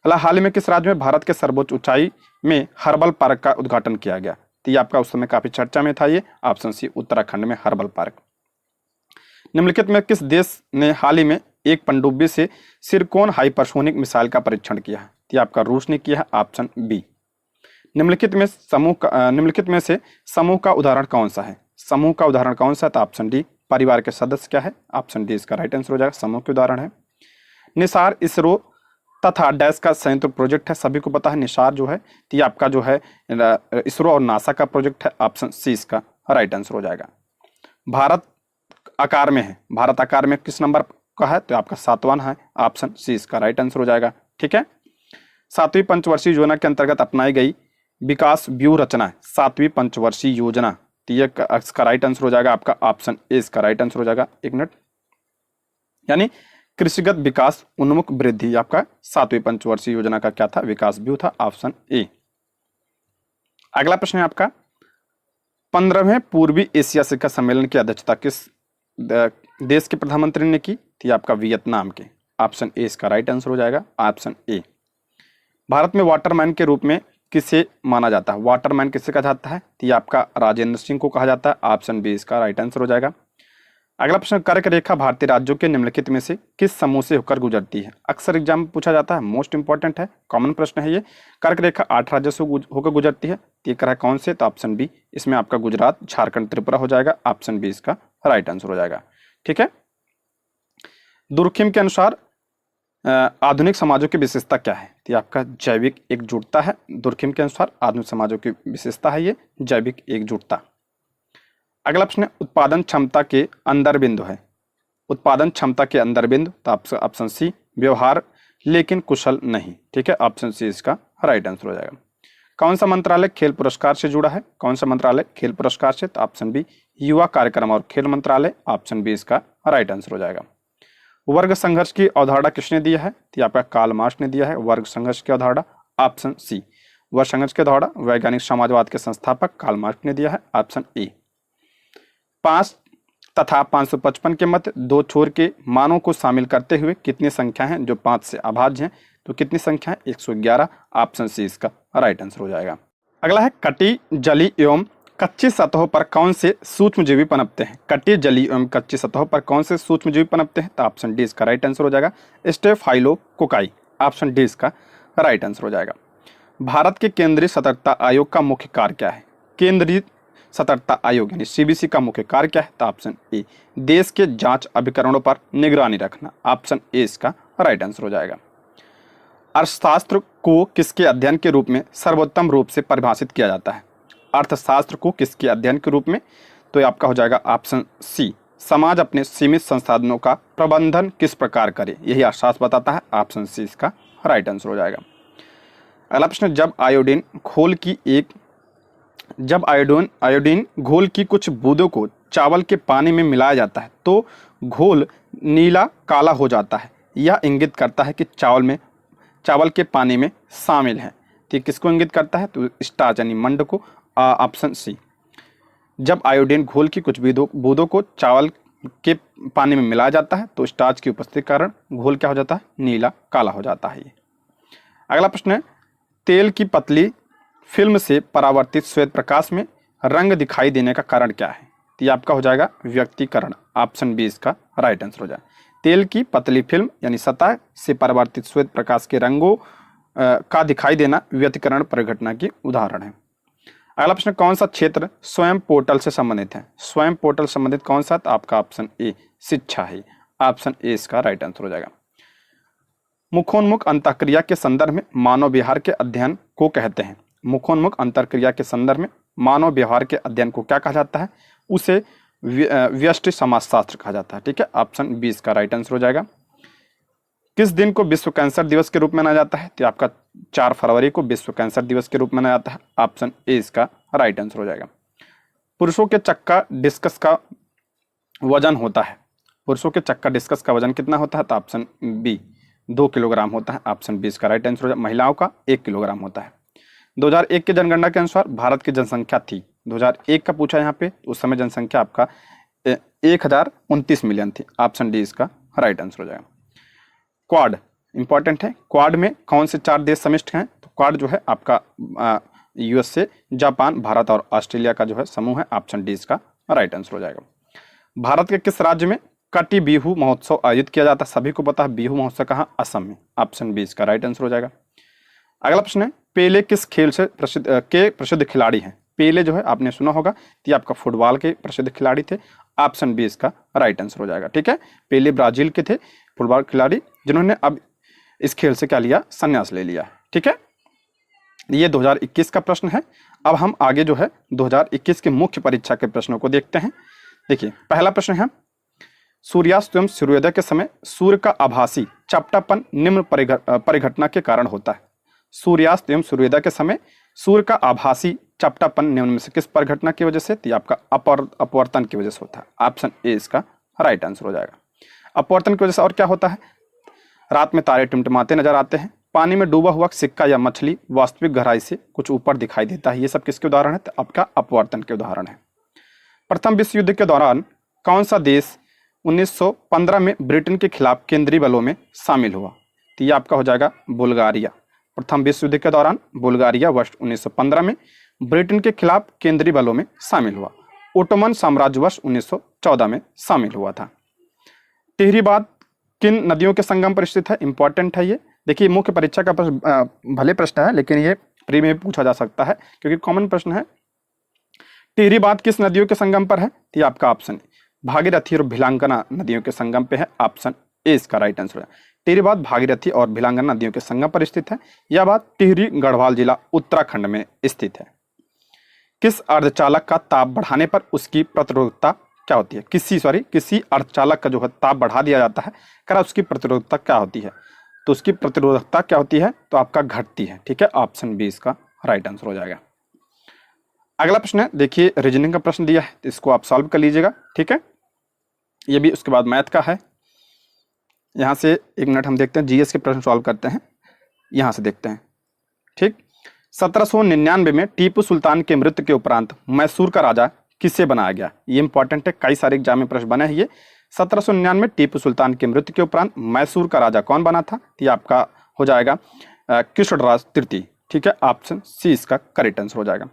हाल ही में किस राज्य में भारत के सर्वोच्च ऊंचाई में हर्बल पार्क का उद्घाटन किया गया? तो ये आपका उस समय काफी चर्चा में था ये। ऑप्शन सी उत्तराखंड में हर्बल पार्क। निम्नलिखित में किस देश ने हाल ही में एक पनडुब्बी से सिरकोन हाइपरसोनिक मिसाइल का परीक्षण किया है? तो ये आपका रूस ने किया है। Option B. निम्नलिखित में से समूह का उदाहरण कौन सा है? समूह का उदाहरण कौन सा है? तो ऑप्शन डी परिवार के सदस्य क्या है? ऑप्शन डी इसका राइट आंसर हो जाएगा। समूह के उदाहरण है निसार, इसरो तथा डैश का संयुक्त प्रोजेक्ट है। सभी को पता है निसार जो है तो ये आपका जो है इसरो और नासा का प्रोजेक्ट है। ऑप्शन सी इसका राइट आंसर हो जाएगा। भारत आकार में है। भारत आकार में किस नंबर का है? तो आपका 7वां है। ऑप्शन सी इसका राइट आंसर हो जाएगा। ठीक है, 7वीं पंचवर्षीय योजना के अंतर्गत अपनाई गई विकास व्यूह रचना है 7वीं पंचवर्षीय योजना। तो ये इसका राइट आंसर हो जाएगा आपका ऑप्शन ए इसका राइट आंसर हो जाएगा। एक मिनट, यानी कृषिगत विकास उन्मुख वृद्धि आपका 7वीं पंचवर्षीय योजना का क्या था? विकास व्यूह था। Option A. अगला प्रश्न है आपका 15वें पूर्वी एशिया शिखर सम्मेलन की अध्यक्षता किस देश के प्रधानमंत्री ने की? थी आपका वियतनाम के। ऑप्शन ए इसका राइट आंसर हो जाएगा। Option A. भारत में वाटरमैन के रूप में किसे माना जाता है? वाटरमैन किसे कहा जाता है? तो ये आपका राजेंद्र सिंह को कहा जाता है। ऑप्शन बी इसका राइट आंसर हो जाएगा। अगला प्रश्न, कर्क रेखा भारतीय राज्यों के निम्नलिखित में से किस समूह से होकर गुजरती है? अक्सर एग्जाम में पूछा जाता है, मोस्ट इंपॉर्टेंट है, कॉमन प्रश्न है ये। कर्क रेखा 8 राज्यों से होकर गुजरती है। ये कर है कौन से? तो ऑप्शन बी, इसमें आपका गुजरात, झारखंड, त्रिपुरा हो जाएगा। ऑप्शन बी इसका राइट आंसर हो जाएगा। ठीक है। दुर्खिम के अनुसार आधुनिक समाजों की विशेषता क्या है? तो आपका जैविक एकजुटता है। दुर्खिम के अनुसार आधुनिक समाजों की विशेषता है ये जैविक एकजुटता। अगला प्रश्न, उत्पादन क्षमता के अंदर बिंदु है। उत्पादन क्षमता के अंदर बिंदु, तो ऑप्शन सी, व्यवहार लेकिन कुशल नहीं। ठीक है, ऑप्शन सी इसका राइट आंसर हो जाएगा। कौन सा मंत्रालय खेल पुरस्कार से जुड़ा है? कौन सा मंत्रालय खेल पुरस्कार से? तो ऑप्शन बी, युवा कार्यक्रम और खेल मंत्रालय। ऑप्शन बी इसका राइट आंसर हो जाएगा। वर्ग संघर्ष की अवधारणा किसने दिया है? तो आपका कार्ल मार्क्स ने दिया है वर्ग संघर्ष की अवधारणा। ऑप्शन सी, वर्ग संघर्ष की अवधारणा वैज्ञानिक समाजवाद के संस्थापक कार्ल मार्क्स ने दिया है। Option A. 5 तथा 555 के मध्य दो छोर के मानों को शामिल करते हुए कितनी संख्या हैं जो 5 से अभाज्य हैं? तो कितनी संख्या है? 111। ऑप्शन सी इसका राइट आंसर हो जाएगा। अगला है, कटी जली एवं कच्ची सतहों पर कौन से सूक्ष्मजीवी पनपते हैं? कटी जली एवं कच्ची सतहों पर कौन से सूक्ष्मजीवी पनपते हैं? तो ऑप्शन डी इसका राइट आंसर हो जाएगा, स्टेफाइलोकोकाई। ऑप्शन डी इसका राइट आंसर हो जाएगा। भारत के केंद्रीय सतर्कता आयोग का मुख्य कार्य क्या है? केंद्रीय सतर्कता आयोग यानी सीबीसी का मुख्य कार्य क्या है? तो ऑप्शन ए, देश के जांच अभिकरणों पर निगरानी रखना। ऑप्शन ए इसका राइट आंसर हो जाएगा। अर्थशास्त्र को किसके अध्ययन के रूप में सर्वोत्तम रूप से परिभाषित किया जाता है? अर्थशास्त्र को किसके अध्ययन के रूप में? तो आपका हो जाएगा ऑप्शन सी, समाज अपने सीमित संसाधनों का प्रबंधन किस प्रकार करे, यही अर्थशास्त्र बताता है। ऑप्शन सी इसका राइट आंसर हो जाएगा। अगला प्रश्न, जब आयोडीन घोल की कुछ बूंदों को चावल के पानी में मिलाया जाता है तो घोल नीला काला हो जाता है। यह इंगित करता है कि चावल के पानी में शामिल है। तो किसको इंगित करता है? तो स्टार्च यानी मंड को। ऑप्शन सी, जब आयोडीन घोल की कुछ बूंदों को चावल के पानी में मिलाया जाता है तो स्टार्च की उपस्थिति के कारण घोल क्या हो जाता है? नीला काला हो जाता है। अगला प्रश्न है, तेल की पतली फिल्म से परावर्तित श्वेत प्रकाश में रंग दिखाई देने का कारण क्या है? तो ये आपका हो जाएगा व्यक्तीकरण। ऑप्शन बी इसका राइट आंसर हो जाए। तेल की पतली फिल्म यानी सतह से परावर्तित श्वेत प्रकाश के रंगों का दिखाई देना व्यक्तीकरण परिघटना की उदाहरण है। अगला प्रश्न, कौन सा क्षेत्र स्वयं पोर्टल से संबंधित है? स्वयं पोर्टल संबंधित कौन सा? तो आपका ऑप्शन ए, शिक्षा है। ऑप्शन ए इसका राइट आंसर हो जाएगा। मुखोन्मुख अंतःक्रिया के संदर्भ में मानव व्यवहार के अध्ययन को कहते हैं? मुखोन्मुख अंतःक्रिया के संदर्भ में मानव व्यवहार के अध्ययन को क्या कहा जाता है? उसे व्यष्टि समाजशास्त्र कहा जाता है। ठीक है, ऑप्शन बी इसका राइट आंसर हो जाएगा। किस दिन को विश्व कैंसर दिवस के रूप में मनाया जाता है? तो आपका 4 फरवरी को विश्व कैंसर दिवस के रूप में मनाया जाता है। ऑप्शन ए इसका राइट आंसर हो जाएगा। पुरुषों के चक्का डिस्कस का वजन होता है? पुरुषों के चक्का डिस्कस का वजन कितना होता है? तो ऑप्शन बी 2 किलोग्राम होता है। ऑप्शन बी इसका राइट आंसर हो जाएगा। महिलाओं का 1 किलोग्राम होता है। 2001 की जनगणना के अनुसार भारत की जनसंख्या थी, 2001 का पूछा यहाँ पे, उस समय जनसंख्या आपका 1029 मिलियन थी। ऑप्शन डी इसका राइट आंसर हो जाएगा। क्वाड इंपॉर्टेंट है। क्वाड में कौन से 4 देश सम्मिलित हैं? तो क्वाड जो है आपका यूएसए, जापान, भारत और ऑस्ट्रेलिया का जो है समूह है। ऑप्शन डी इसका राइट आंसर हो जाएगा। भारत के किस राज्य में कटी बिहू महोत्सव आयोजित किया जाता है? सभी को पता है बिहू महोत्सव कहाँ? असम में। ऑप्शन बी इसका राइट आंसर हो जाएगा। अगला प्रश्न है, पेले किस खेल से प्रसिद्ध खिलाड़ी हैं? पेले जो है आपने सुना होगा, ये आपका फुटबॉल के प्रसिद्ध खिलाड़ी थे। ऑप्शन बी इसका राइट आंसर हो जाएगा। ठीक है, पेले ब्राजील के थे फुटबॉल खिलाड़ी जिन्होंने अब इस खेल से क्या लिया? संन्यास ले लिया। ठीक है, ये 2021 का प्रश्न है। अब हम आगे जो है 2021 के मुख्य परीक्षा के प्रश्नों को देखते हैं। देखिए, पहला प्रश्न है, सूर्यास्त एवं सूर्योदय के समय सूर्य का आभासी चपटापन निम्न परिघटना के कारण होता है? सूर्यास्त एवं सूर्योदय के समय सूर्य का आभासी चपटापन निम्न में से किस परिघटना की वजह से? तो आपका अपवर्तन की वजह से होता है। ऑप्शन ए इसका राइट आंसर हो जाएगा। अपवर्तन की वजह से और क्या होता है? रात में तारे टिमटिमाते नजर आते हैं, पानी में डूबा हुआ सिक्का या मछली वास्तविक गहराई से कुछ ऊपर दिखाई देता है। ये सब किसके उदाहरण है? तो आपका अपवर्तन के उदाहरण है। प्रथम विश्व युद्ध के दौरान कौन सा देश 1915 में ब्रिटेन के खिलाफ केंद्रीय बलों में शामिल हुआ? तो ये आपका हो जाएगा बुल्गारिया। प्रथम विश्व युद्ध के दौरान बुल्गारिया वर्ष 1915 में ब्रिटेन के खिलाफ केंद्रीय बलों में शामिल हुआ। ओटोमन साम्राज्य वर्ष 1914 में शामिल हुआ था। टिहरी बांध किन नदियों के संगम पर स्थित है? इंपॉर्टेंट है ये। देखिए मुख्य परीक्षा का प्रश्न भले प्रश्न है, लेकिन ये प्री में भी पूछा जा सकता है क्योंकि कॉमन प्रश्न है। टिहरी बांध किस नदियों के संगम पर है? तो ये आपका ऑप्शन ए भागीरथी और भिलांगना नदियों के संगम पे है। ऑप्शन ए इसका राइट आंसर है। टिहरी बांध भागीरथी और भिलांगना नदियों के संगम पर स्थित है। यह बात टिहरी गढ़वाल जिला उत्तराखंड में स्थित है। किस अर्धचालक का ताप बढ़ाने पर उसकी प्रतिरोधकता क्या होती है? किसी अर्धचालक का जो है ताप बढ़ा दिया जाता है, करा उसकी प्रतिरोधकता क्या होती है? तो उसकी प्रतिरोधकता क्या होती है? तो आपका घटती है। ठीक है, ऑप्शन बी इसका राइट आंसर हो जाएगा। अगला प्रश्न है, देखिए रीजनिंग का प्रश्न दिया है, तो इसको आप सॉल्व कर लीजिएगा। ठीक है, ये भी उसके बाद मैथ का है। यहाँ से एक मिनट हम देखते हैं, जीएस के प्रश्न सॉल्व करते हैं, यहाँ से देखते हैं। ठीक, 1799 में टीपू सुल्तान के मृत्यु के उपरांत मैसूर का राजा किसे बनाया गया? ये इंपॉर्टेंट है, कई सारे एग्जाम में प्रश्न बने हैं ये। 1799 में टीपू सुल्तान के मृत्यु के उपरांत मैसूर का राजा कौन बना था? ये आपका हो जाएगा कृष्णराज तृतीय। ठीक है, ऑप्शन सी इसका करेक्ट आंसर हो जाएगा।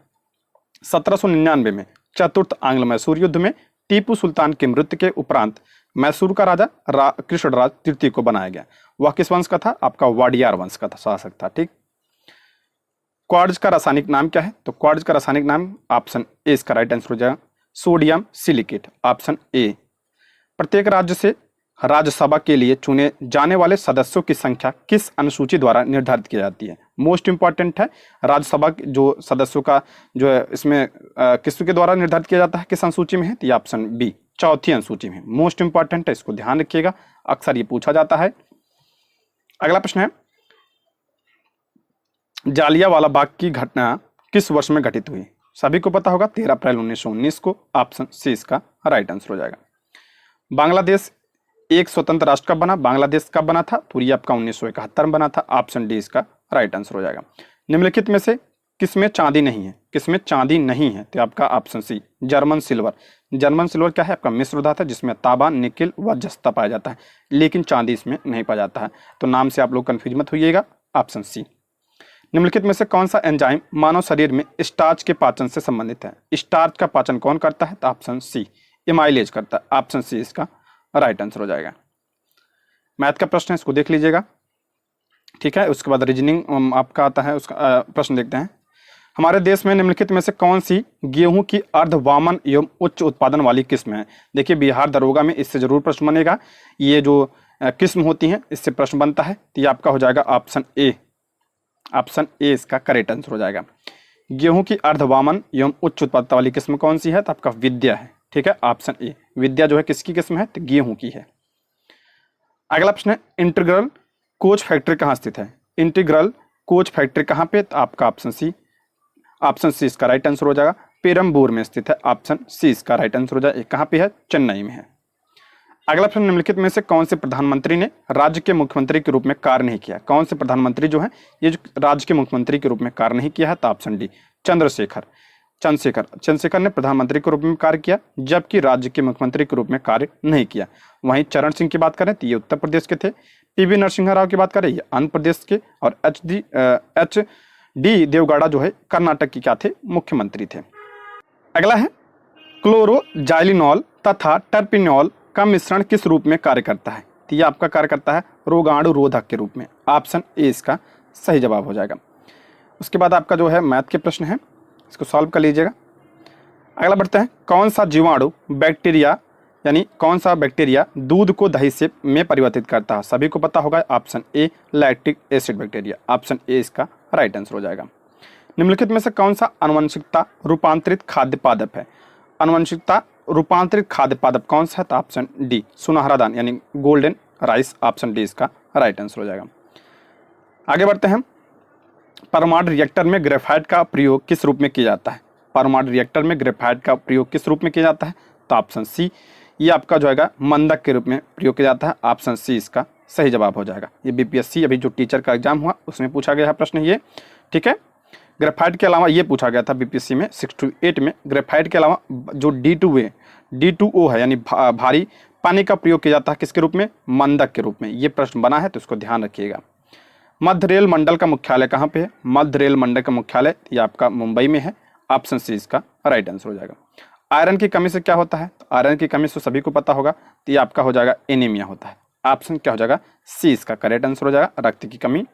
1799 में चतुर्थ आंग्ल मैसूर युद्ध में टीपू सुल्तान के मृत्यु के उपरांत मैसूर का राजा कृष्णराज तृतीय को बनाया गया। वह किस वंश का था? आपका वाडियार वंश का था, शासक था। ठीक, क्वार्ट्ज का रासायनिक नाम क्या है? तो क्वार्ट्ज का रासायनिक नाम ऑप्शन ए इसका राइट आंसर हो जाएगा, सोडियम सिलिकेट। Option A. प्रत्येक राज्य से राज्यसभा के लिए चुने जाने वाले सदस्यों की संख्या किस अनुसूची द्वारा निर्धारित की जाती है? मोस्ट इंपॉर्टेंट है, राज्यसभा जो सदस्यों का जो है इसमें किसके द्वारा निर्धारित किया जाता है, किस अनुसूची में है? तो ये ऑप्शन बी चौथी अनुसूची में। मोस्ट इंपॉर्टेंट है, इसको ध्यान रखिएगा, अक्सर ये पूछा जाता है। अगला प्रश्न है, जालियांवाला बाग की घटना किस वर्ष में घटित हुई? सभी को पता होगा, 13 अप्रैल 1919 को। ऑप्शन सी इसका राइट आंसर हो जाएगा। बांग्लादेश एक स्वतंत्र राष्ट्र कब बना? बांग्लादेश कब बना था? तो ये आपका 1971 में बना था। ऑप्शन डी इसका राइट आंसर हो जाएगा। निम्नलिखित में से किसमें चांदी नहीं है? किसमें चांदी नहीं है? तो आपका option C German silver. German silver क्या है? आपका मिश्र धातु है जिसमें तांबा, निकिल व जस्ता पाया जाता है, लेकिन चांदी इसमें नहीं पाया जाता है। तो नाम से आप लोग कंफ्यूज मत होइएगा, ऑप्शन सी। निम्नलिखित में से कौन सा एंजाइम मानव शरीर में स्टार्च के पाचन से संबंधित है? स्टार्च का पाचन कौन करता है? तो ऑप्शन सी एमाइलेज करता है। ऑप्शन सी इसका राइट आंसर हो जाएगा। मैथ का प्रश्न है, इसको देख लीजिएगा। ठीक है, उसके बाद रीजनिंग आपका आता है, उसका प्रश्न देखते हैं। हमारे देश में निम्नलिखित में से कौन सी गेहूं की अर्धवामन एवं उच्च उत्पादन वाली किस्म है? देखिए बिहार दरोगा में इससे जरूर प्रश्न बनेगा। ये जो किस्म होती हैं इससे प्रश्न बनता है, तो ये आपका हो जाएगा ऑप्शन ए। ऑप्शन ए इसका करेक्ट आंसर हो जाएगा। गेहूं की अर्धवामन एवं उच्च उत्पादकता वाली किस्म कौन सी है? तो आपका विद्या है। ठीक है, ऑप्शन ए विद्या जो है किसकी किस्म है? तो गेहूं की है। अगला प्रश्न है, इंटीग्रल कोच फैक्ट्री कहाँ स्थित है? इंटीग्रल कोच फैक्ट्री कहाँ पे? तो आपका ऑप्शन सी। ऑप्शन सी इसका राइट आंसर हो जाएगा, पेरम्बूर में स्थित है। ऑप्शन सी इसका राइट आंसर हो जाएगा। कहाँ पे है? चेन्नई में है। अगला प्रश्न, निम्नलिखित में से कौन से प्रधानमंत्री ने राज्य के मुख्यमंत्री के रूप में कार्य नहीं किया? कौन से प्रधानमंत्री जो है ये जो राज्य के मुख्यमंत्री के रूप में कार्य नहीं किया है? तो ऑप्शन डी चंद्रशेखर ने प्रधानमंत्री के रूप में कार्य किया, जबकि राज्य के मुख्यमंत्री के रूप में कार्य नहीं किया। वहीं चरण सिंह की बात करें तो ये उत्तर प्रदेश के थे। टीवी नरसिंह राव की बात करें ये आंध्र प्रदेश के, और एच डी देवगौड़ा जो है कर्नाटक की क्या थे? मुख्यमंत्री थे। अगला है, क्लोरोजाइलिनॉल तथा टर्पिनॉल का मिश्रण किस रूप में कार्य करता है? तो ये आपका कार्य करता है रोगाणु रोधक के रूप में। ऑप्शन ए इसका सही जवाब हो जाएगा। उसके बाद आपका जो है मैथ के प्रश्न है, इसको सॉल्व कर लीजिएगा। अगला बढ़ते हैं, कौन सा जीवाणु बैक्टीरिया यानी कौन सा बैक्टीरिया दूध को दही से में परिवर्तित करता है? सभी को पता होगा, option A lactic acid bacteria. Option A इसका राइट आंसर हो जाएगा। निम्नलिखित में से कौन सा आनुवंशिकता रूपांतरित खाद्य पादप है? आनुवंशिकता रूपांतरित खाद्य पादप कौन सा है? तो ऑप्शन डी सुनहरा दान यानी गोल्डन राइस। ऑप्शन डी इसका राइट आंसर हो जाएगा। आगे बढ़ते हैं, परमाणु रिएक्टर में ग्रेफाइट का प्रयोग किस रूप में किया जाता है? परमाणु रिएक्टर में ग्रेफाइट का प्रयोग किस रूप में किया जाता है? तो ऑप्शन सी ये आपका जो है मंदक के रूप में प्रयोग किया जाता है। ऑप्शन सी इसका सही जवाब हो जाएगा। ये बीपीएससी अभी जो टीचर का एग्जाम हुआ उसमें पूछा गया है प्रश्न ये। ठीक है, ग्रेफाइट के अलावा ये पूछा गया था बीपीएससी में 6-8 में, ग्रेफाइट के अलावा जो D2O है यानी भारी पानी का प्रयोग किया जाता है किसके रूप में? मंदक के रूप में। ये प्रश्न बना है तो इसको ध्यान रखिएगा। मध्य रेल मंडल का मुख्यालय कहाँ पे है? मध्य रेल मंडल का मुख्यालय ये आपका मुंबई में है। ऑप्शन सी इसका राइट आंसर हो जाएगा। आयरन की कमी से क्या होता है? तो आयरन की कमी से सभी को पता होगा, तो ये आपका हो जाएगा एनीमिया होता है। ऑप्शन क्या हो जाएगा? सी इसका करेक्ट आंसर हो जाएगा, रक्त की कमी।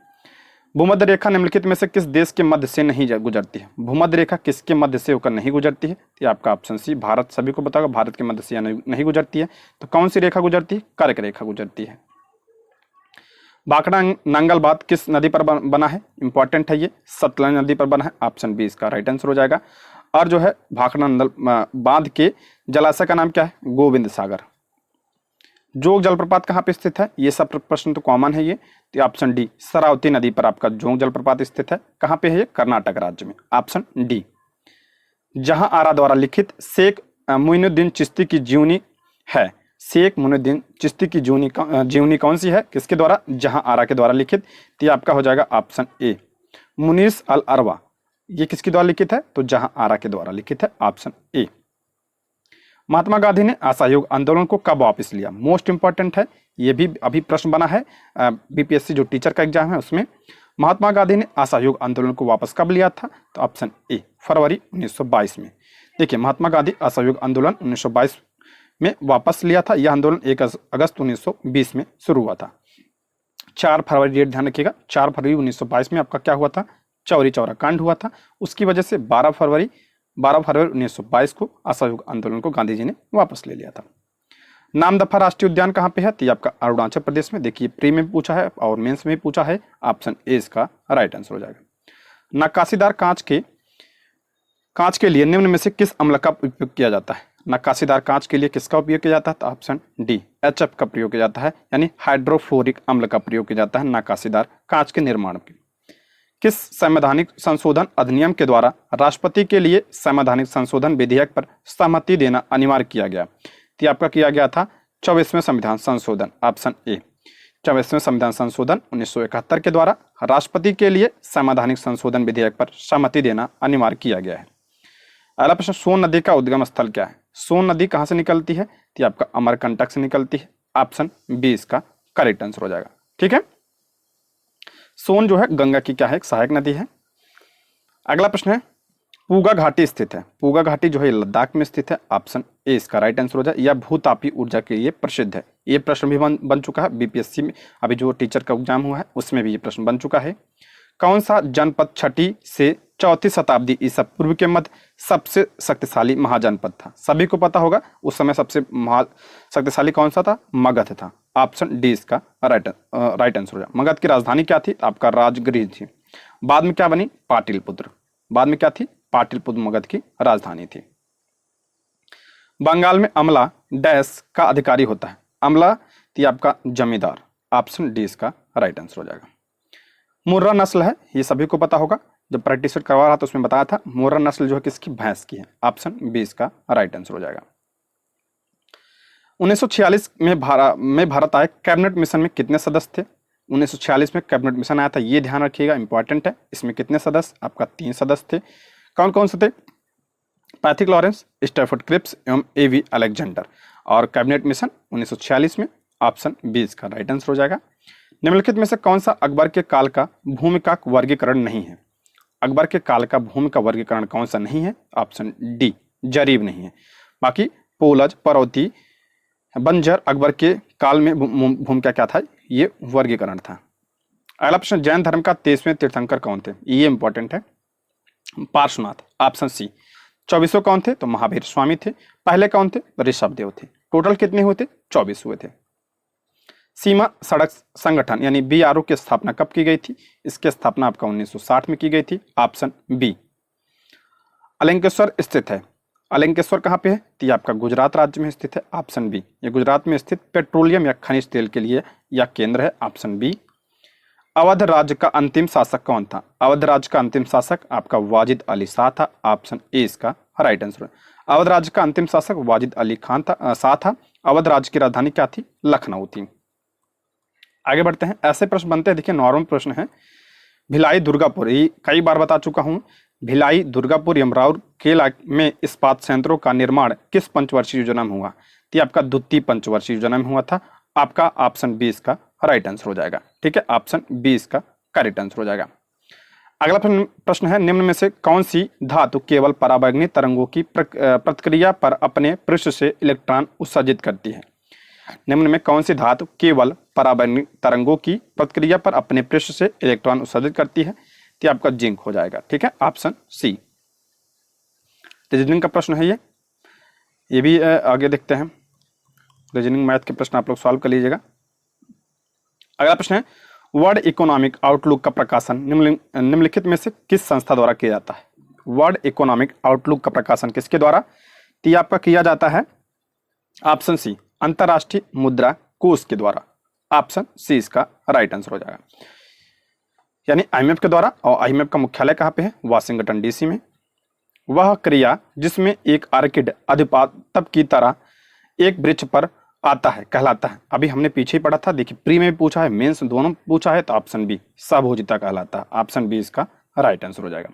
भूमध्य रेखा निम्नलिखित में से किस देश के मध्य से नहीं गुजरती है? भूमध्य रेखा किसके मध्य से होकर नहीं गुजरती है? तो आपका ऑप्शन सी भारत, सभी को बताओगे भारत के मध्य से नहीं गुजरती है। तो कौन सी रेखा गुजरती है? कर्क रेखा गुजरती है। भाखड़ा नांगल बांध किस नदी पर बना है? इंपॉर्टेंट है ये, सतलज नदी पर बना है। ऑप्शन बी इसका राइट आंसर हो जाएगा। और जो है भाखड़ा बांध के जलाशय का नाम क्या है? गोविंद सागर। जोग जलप्रपात कहाँ पे स्थित है? ये सब प्रश्न तो कॉमन है ये, तो ऑप्शन डी शरावती नदी पर आपका जोग जलप्रपात स्थित है। कहाँ पे है ये? कर्नाटक राज्य में। Option D. जहां आरा द्वारा लिखित शेख मोइनुद्दीन चिश्ती की जीवनी है, शेख मोइनुद्दीन चिश्ती की जीवनी कौन सी है? किसके द्वारा? जहां आरा के द्वारा लिखित। तो ये आपका हो जाएगा ऑप्शन ए मुनीस अल अरवा। ये किसके द्वारा लिखित है? तो जहां आरा के द्वारा लिखित है। Option A. महात्मा गांधी ने असहयोग आंदोलन को कब वापस लिया? मोस्ट इंपॉर्टेंट है, ये भी अभी प्रश्न बना है बीपीएससी जो टीचर का एग्जाम है उसमें। महात्मा गांधी ने असहयोग आंदोलन को वापस कब लिया था? तो ऑप्शन ए फरवरी 1922 में। देखिए महात्मा गांधी असहयोग आंदोलन 1922 में वापस लिया था। यह आंदोलन 1 अगस्त 1920 में शुरू हुआ था। 4 फरवरी डेट ध्यान रखिएगा, 4 फरवरी 1922 में आपका क्या हुआ था? चौरी चौरा कांड हुआ था। उसकी वजह से 12 फरवरी 1922 को असहयोग आंदोलन को गांधी जी ने वापस ले लिया था। नामदफा राष्ट्रीय उद्यान कहाँ पे है? तो ये आपका अरुणाचल प्रदेश में। देखिए प्री में पूछा है और मेंस में भी पूछा है। ऑप्शन ए इसका राइट आंसर हो जाएगा। नक्काशीदार कांच के लिए निम्न में से किस अम्ल का उपयोग किया जाता है? नक्काशीदार कांच के लिए किसका उपयोग किया जाता है? तो ऑप्शन डी HF का प्रयोग किया जाता है, यानी हाइड्रोफ्लोरिक अम्ल का प्रयोग किया जाता है नक्काशीदार कांच के निर्माण में। किस संवैधानिक संशोधन अधिनियम के द्वारा राष्ट्रपति के लिए संवैधानिक संशोधन विधेयक पर सहमति देना अनिवार्य किया गया? तो आपका किया गया था 24वें संविधान संशोधन। ऑप्शन ए 24वें संविधान संशोधन 1971 के द्वारा राष्ट्रपति के लिए संवैधानिक संशोधन विधेयक पर सहमति देना अनिवार्य किया गया है। अगला प्रश्न, सोन नदी का उद्गम स्थल क्या है? सोन नदी कहां से निकलती है? तो आपका अमरकंटक से निकलती है। ऑप्शन बी इसका करेक्ट आंसर हो जाएगा। ठीक है, सोन जो है गंगा की क्या है? एक सहायक नदी है। अगला प्रश्न है, पूगा घाटी स्थित है। पूगा घाटी जो है लद्दाख में स्थित है। ऑप्शन ए इसका राइट आंसर हो जाए। यह भूतापी ऊर्जा के लिए प्रसिद्ध है। ये प्रश्न भी बन चुका है बीपीएससी में, अभी जो टीचर का एग्जाम हुआ है उसमें भी ये प्रश्न बन चुका है। कौन सा जनपद 6ठी से 4वीं शताब्दी ईसा पूर्व के मध्य सबसे शक्तिशाली महाजनपद था? सभी को पता होगा उस समय सबसे शक्तिशाली कौन सा था? मगध था। ऑप्शन डी इसका राइट आंसर हो जाए। मगध की राजधानी क्या थी? आपका राजगृह थी। बाद में क्या बनी? पाटलिपुत्र। बाद में क्या थी? पाटलिपुत्र मगध की राजधानी थी। बंगाल में अमला डैश का अधिकारी होता है। अमला थी आपका जमींदार। ऑप्शन डी इसका राइट आंसर हो जाएगा। मुर्रा नस्ल है, ये सभी को पता होगा, जब प्रैक्टिस करवा रहा था उसमें बताया था। मुर्रा नस्ल जो है किसकी? भैंस की है। ऑप्शन बी इसका राइट आंसर हो जाएगा। 1946 में भारत आए कैबिनेट मिशन में कितने सदस्य थे? 1946 में कैबिनेट मिशन आया था, ये ध्यान रखिएगा, इंपॉर्टेंट है। इसमें कितने सदस्य? आपका 3 सदस्य थे। कौन कौन से थे? पैथिक लॉरेंस, स्टैफर्ड क्रिप्स एवं एवी अलेक्जेंडर। और कैबिनेट मिशन 1946 में। ऑप्शन बी इसका राइट आंसर हो जाएगा। निम्नलिखित में से कौन सा अकबर के काल का भूमि का वर्गीकरण नहीं है? अकबर के काल का भूमि का वर्गीकरण कौन सा नहीं है? ऑप्शन डी जरीब नहीं है। बाकी पोलज, परौती, बंजर अकबर के काल में भूमि का क्या था? ये वर्गीकरण था। अगला प्रश्न, जैन धर्म का 23वें तीर्थंकर कौन थे? ये इंपॉर्टेंट है। पार्श्वनाथ। Option C. 24 कौन थे? तो महावीर स्वामी थे। पहले कौन थे? ऋषभ देव थे। टोटल कितने हुए थे? 24 हुए थे। सीमा सड़क संगठन यानी BRO की स्थापना कब की गई थी? इसकी स्थापना आपका 1960 में की गई थी। Option B. अलंकेश्वर स्थित है। अलंकेश्वर कहाँ पे है? तो ये आपका गुजरात राज्य में स्थित है। Option B. ये गुजरात में स्थित पेट्रोलियम या खनिज तेल के लिए यह केंद्र है। Option B. अवध राज्य का अंतिम शासक कौन था? अवध राज्य का अंतिम शासक आपका वाजिद अली शाह था। ऑप्शन ए इसका राइट आंसर है। अवध राज्य का अंतिम शासक वाजिद अली खान था, शाह था। अवध राज्य की राजधानी क्या थी? लखनऊ थी। आगे बढ़ते हैं। ऐसे प्रश्न बनते हैं, देखिए नॉर्मल प्रश्न है। भिलाई दुर्गापुर, ये कई बार बता चुका हूं। भिलाई दुर्गापुर यमराउर केला में इस्पात संयंत्रों का निर्माण किस पंचवर्षीय योजना में हुआ? तो आपका द्वितीय पंचवर्षीय योजना में हुआ था। आपका ऑप्शन बी इसका राइट आंसर हो जाएगा। ठीक है, ऑप्शन बी इसका का राइट आंसर हो जाएगा। अगला प्रश्न है, निम्न में से कौन सी धातु केवल पराबैंगनी तरंगों की प्रतिक्रिया पर अपने पृष्ठ से इलेक्ट्रॉन उत्सर्जित करती है? निम्न में कौन सी धातु केवल पराबैंगनी तरंगों की प्रतिक्रिया पर अपने पृष्ठ से इलेक्ट्रॉन उत्सर्जित करती है? तो आपका जिंक हो जाएगा। ठीक है, ऑप्शन सी। रीजनिंग का प्रश्न है ये भी आगे देखते हैं। रीजनिंग मैथ के प्रश्न आप लोग सॉल्व कर लीजिएगा। अगला प्रश्न है, वर्ल्ड इकोनॉमिक आउटलुक का प्रकाशन निम्नलिखित में से किस संस्था द्वारा किया जाता है? वर्ल्ड इकोनॉमिक आउटलुक का प्रकाशन किसके द्वारा? तो ये आपका किया जाता है ऑप्शन सी, अंतरराष्ट्रीय मुद्रा कोष के द्वारा। ऑप्शन सी इसका राइट आंसर हो जाएगा, यानी आईएमएफ के द्वारा। और आईएमएफ का मुख्यालय कहाँ पे है? वाशिंगटन डीसी में। वह क्रिया जिसमें एक आर्किड अधिपातप की तरह एक वृक्ष पर आता है कहलाता है। अभी हमने पीछे ही पढ़ा था, देखिए प्री में भी पूछा है, मेंस दोनों पूछा है, तो ऑप्शन बी सभोजिता कहलाता है। ऑप्शन बी इसका राइट आंसर हो जाएगा।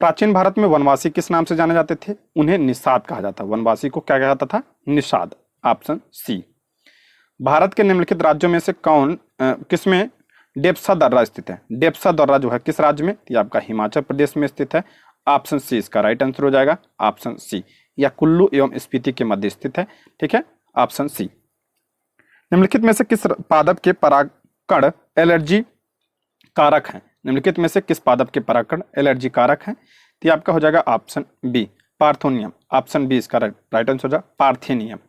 प्राचीन भारत में वनवासी किस नाम से जाने जाते थे? उन्हें निषाद कहा जाता। वनवासी को क्या कहा जाता था? निषाद। Option C. भारत के निम्नलिखित राज्यों में से किसमें डेप्सा दर्रा स्थित है? डेप्सा दर्रा जो है किस राज्य में? ये आपका हिमाचल प्रदेश में स्थित है। ऑप्शन सी इसका राइट आंसर हो जाएगा। Option C. या कुल्लू एवं स्पीति के मध्य स्थित है। ठीक है, ऑप्शन सी। निम्नलिखित में से किस पादप के परागकण एलर्जी कारक हैं? निम्नलिखित में से किस पादप के परागकण एलर्जी कारक हैं? तो आपका हो जाएगा ऑप्शन बी, पार्थोनियम। ऑप्शन बी इसका राइट आंसर हो जाएगा, पार्थेनियम।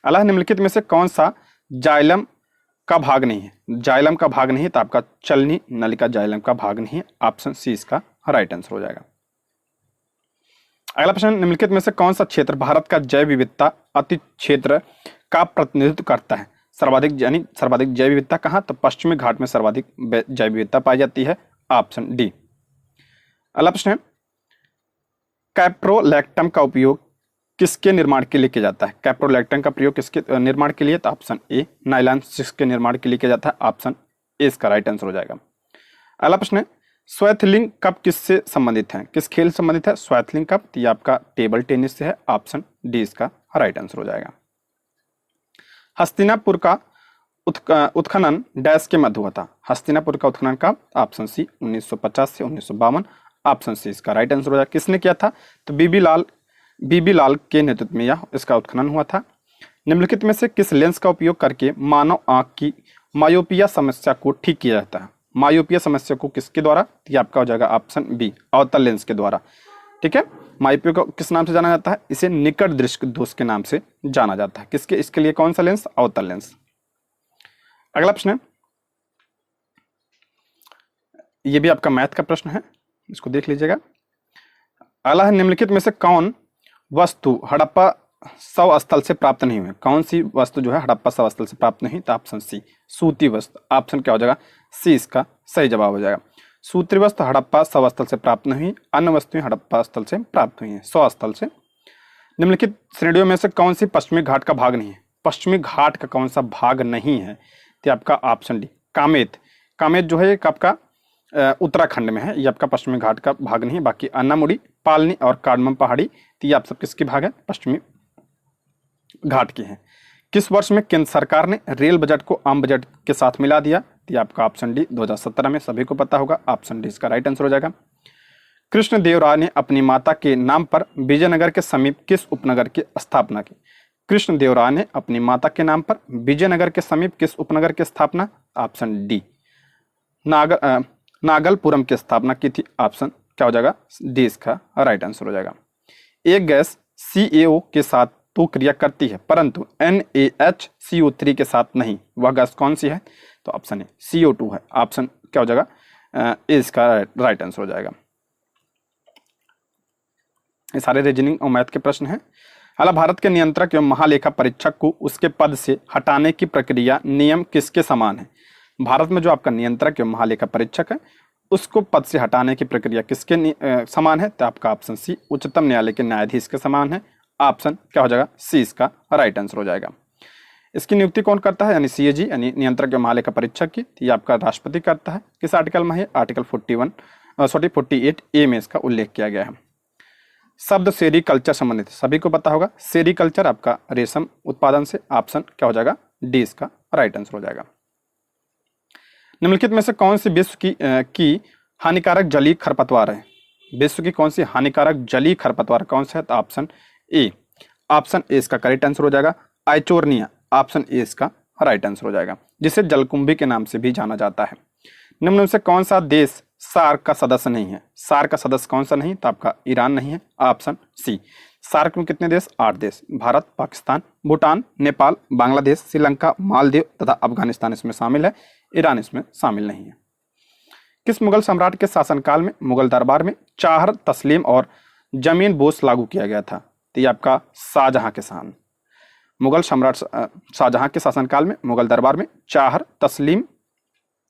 अगला, निम्नलिखित में से कौन सा जाइलम का भाग नहीं है? जाइलम का भाग नहीं है तो आपका चलनी नलिका जाइलम का भाग नहीं है। ऑप्शन सी इसका राइट आंसर हो जाएगा। अगला प्रश्न, निम्नलिखित में से कौन सा क्षेत्र भारत का जैव विविधता अति क्षेत्र का प्रतिनिधित्व करता है? सर्वाधिक, यानी सर्वाधिक जैव विविधता कहाँ? तो पश्चिमी घाट में सर्वाधिक जैव विविधता पाई जाती है। Option D. अगला प्रश्न है, कैप्रोलैक्टम का उपयोग किसके निर्माण के लिए किया जाता है? कैप्रोलैक्टम का प्रयोग किसके निर्माण के लिए? तो ऑप्शन ए, नाइलॉन 6 के निर्माण के लिए किया जाता है। ऑप्शन ए इसका राइट आंसर हो जाएगा। अगला प्रश्न है, स्वैथलिंग कप किससे संबंधित है? किस खेल से संबंधित है स्वैथलिंग कप? ये आपका टेबल टेनिस से है। ऑप्शन डी इसका राइट आंसर हो जाएगा। हस्तिनापुर का उत्खनन डैश के मध्य हुआ था? हस्तिनापुर का उत्खनन का ऑप्शन सी 1950 से 1952। ऑप्शन सी इसका राइट आंसर हो जाएगा। किसने किया था? तो बीबी लाल के नेतृत्व में यह इसका उत्खनन हुआ था। निम्नलिखित में से किस लेंस का उपयोग करके मानव आंख की मायोपिया समस्या को ठीक किया जाता है? मायोपिया समस्या को किसके द्वारा? ये आपका हो जाएगा ऑप्शन बी, अवतल लेंस के द्वारा। ठीक है, मायोपिया को किस नाम से जाना जाता है? इसे निकट दृष्टि दोष के नाम से जाना जाता है। किसके? इसके लिए कौन सा लेंस? अवतल लेंस। अगला प्रश्न है, ये भी आपका मैथ का प्रश्न है, इसको देख लीजिएगा। अगला है, निम्नलिखित में से कौन वस्तु हड़प्पा शव स्थल से प्राप्त नहीं हुई? कौन सी वस्तु जो है हड़प्पा शव स्थल से प्राप्त नहीं? तो ऑप्शन सी, सूती वस्त्र। ऑप्शन क्या हो जाएगा? सी इसका सही जवाब हो जाएगा। सूती वस्त्र हड़प्पा शव स्थल से प्राप्त नहीं, अन्य वस्तुएं हड़प्पा स्थल से प्राप्त हुई हैं, शव स्थल से। निम्नलिखित श्रेणियों में से कौन सी पश्चिमी घाट का भाग नहीं है? पश्चिमी घाट का कौन सा भाग नहीं है? तो आपका ऑप्शन डी, कामेत। कामेत जो है एक आपका उत्तराखंड में है, ये आपका पश्चिमी घाट का भाग नहीं है। बाकी अन्नामुड़ी, पालनी और कार्डमम पहाड़ी, तो ये आप सब किसके भाग है? पश्चिमी घाट की है। किस वर्ष में केंद्र सरकार ने रेल बजट को आम बजट के साथ मिला दिया? तो आपका ऑप्शन डी 2017 में, सभी को पता होगा। ऑप्शन डी इसका राइट आंसर हो जाएगा। कृष्णदेवराय ने अपनी माता के नाम पर विजयनगर के समीप किस उपनगर की स्थापना की? कृष्णदेवराय ने अपनी माता के नाम पर विजयनगर के समीप किस उपनगर की स्थापना? ऑप्शन डी, नागलपुरम की स्थापना की थी। ऑप्शन क्या हो जाएगा? डी इसका राइट आंसर हो जाएगा। एक गैस CaO के साथ तो क्रिया करती है परंतु NaHCO3 के साथ नहीं, वह गैस कौन सी है? तो ऑप्शन ए CO2 है। ऑप्शन क्या हो जाएगा? ए इसका राइट आंसर हो जाएगा। ये सारे रीजनिंग और मैथ के प्रश्न हैं। हालांकि भारत के नियंत्रक एवं महालेखा परीक्षक को उसके पद से हटाने की प्रक्रिया नियम किसके समान है? भारत में जो आपका नियंत्रक एवं महालेखा परीक्षक है उसको पद से हटाने की प्रक्रिया किसके समान है? तो आपका ऑप्शन सी, उच्चतम न्यायालय के न्यायाधीश के समान है। ऑप्शन क्या हो जाएगा? सी इसका राइट आंसर हो जाएगा। इसकी नियुक्ति कौन करता है? यानी CAG यानी नियंत्रक एवं महालेखा परीक्षक की, ये आपका राष्ट्रपति करता है। किस आर्टिकल में है? आर्टिकल 48A में इसका उल्लेख किया गया है। शब्द सेरीकल्चर संबंधित सभी को पता होगा। सेरीकल्चर आपका रेशम उत्पादन से। ऑप्शन क्या हो जाएगा? डी इसका राइट आंसर हो जाएगा। निम्नलिखित में से कौन सी विश्व की हानिकारक जलीय खरपतवार है? विश्व की कौन सी हानिकारक जलीय खरपतवार कौन सा है? तो ऑप्शन ए इसका करेक्ट आंसर हो जाएगा आइचोर्निया। ऑप्शन ए इसका राइट आंसर हो जाएगा, जिसे जलकुंभी के नाम से भी जाना जाता है। निम्न में से कौन सा देश सार्क का सदस्य नहीं है? सार्क का सदस्य कौन सा नहीं? तो आपका ईरान नहीं है। Option C. सार्क में कितने देश? 8 देश। भारत, पाकिस्तान, भूटान, नेपाल, बांग्लादेश, श्रीलंका, मालदीव तथा अफगानिस्तान इसमें शामिल है। ईरान इसमें शामिल नहीं है। किस मुगल सम्राट के शासनकाल में मुगल दरबार में चाहर, तस्लीम और जमीन बोस लागू किया गया था? तो ये आपका शाहजहां के शासन। मुगल सम्राट शाहजहां के शासनकाल में मुगल दरबार में चाहर, तस्लीम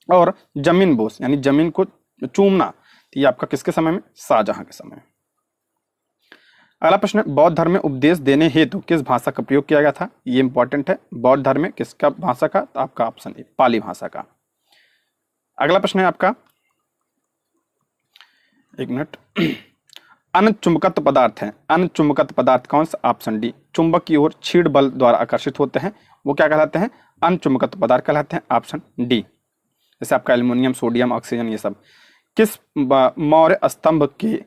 और जमीन बोस यानी जमीन को चूमना, तो ये आपका किसके समय में? शाहजहां के समय में। अगला प्रश्न है, बौद्ध धर्म में उपदेश देने हेतु किस भाषा का प्रयोग किया गया था? ये इंपॉर्टेंट है। बौद्ध धर्म में किसका भाषा का? तो आपका ऑप्शन ए पाली भाषा का। अगला प्रश्न है आपका, एक मिनट, अनचुंबकत्व पदार्थ है। अनचुंबकत्व पदार्थ कौन सा? Option D. चुंबक की ओर छीड़ बल द्वारा आकर्षित होते हैं, वो क्या कहलाते हैं? अनचुंबकत्व पदार्थ कहलाते हैं। Option D. जैसे आपका एल्युमिनियम, सोडियम, ऑक्सीजन, ये सब। किस मौर्य स्तंभ के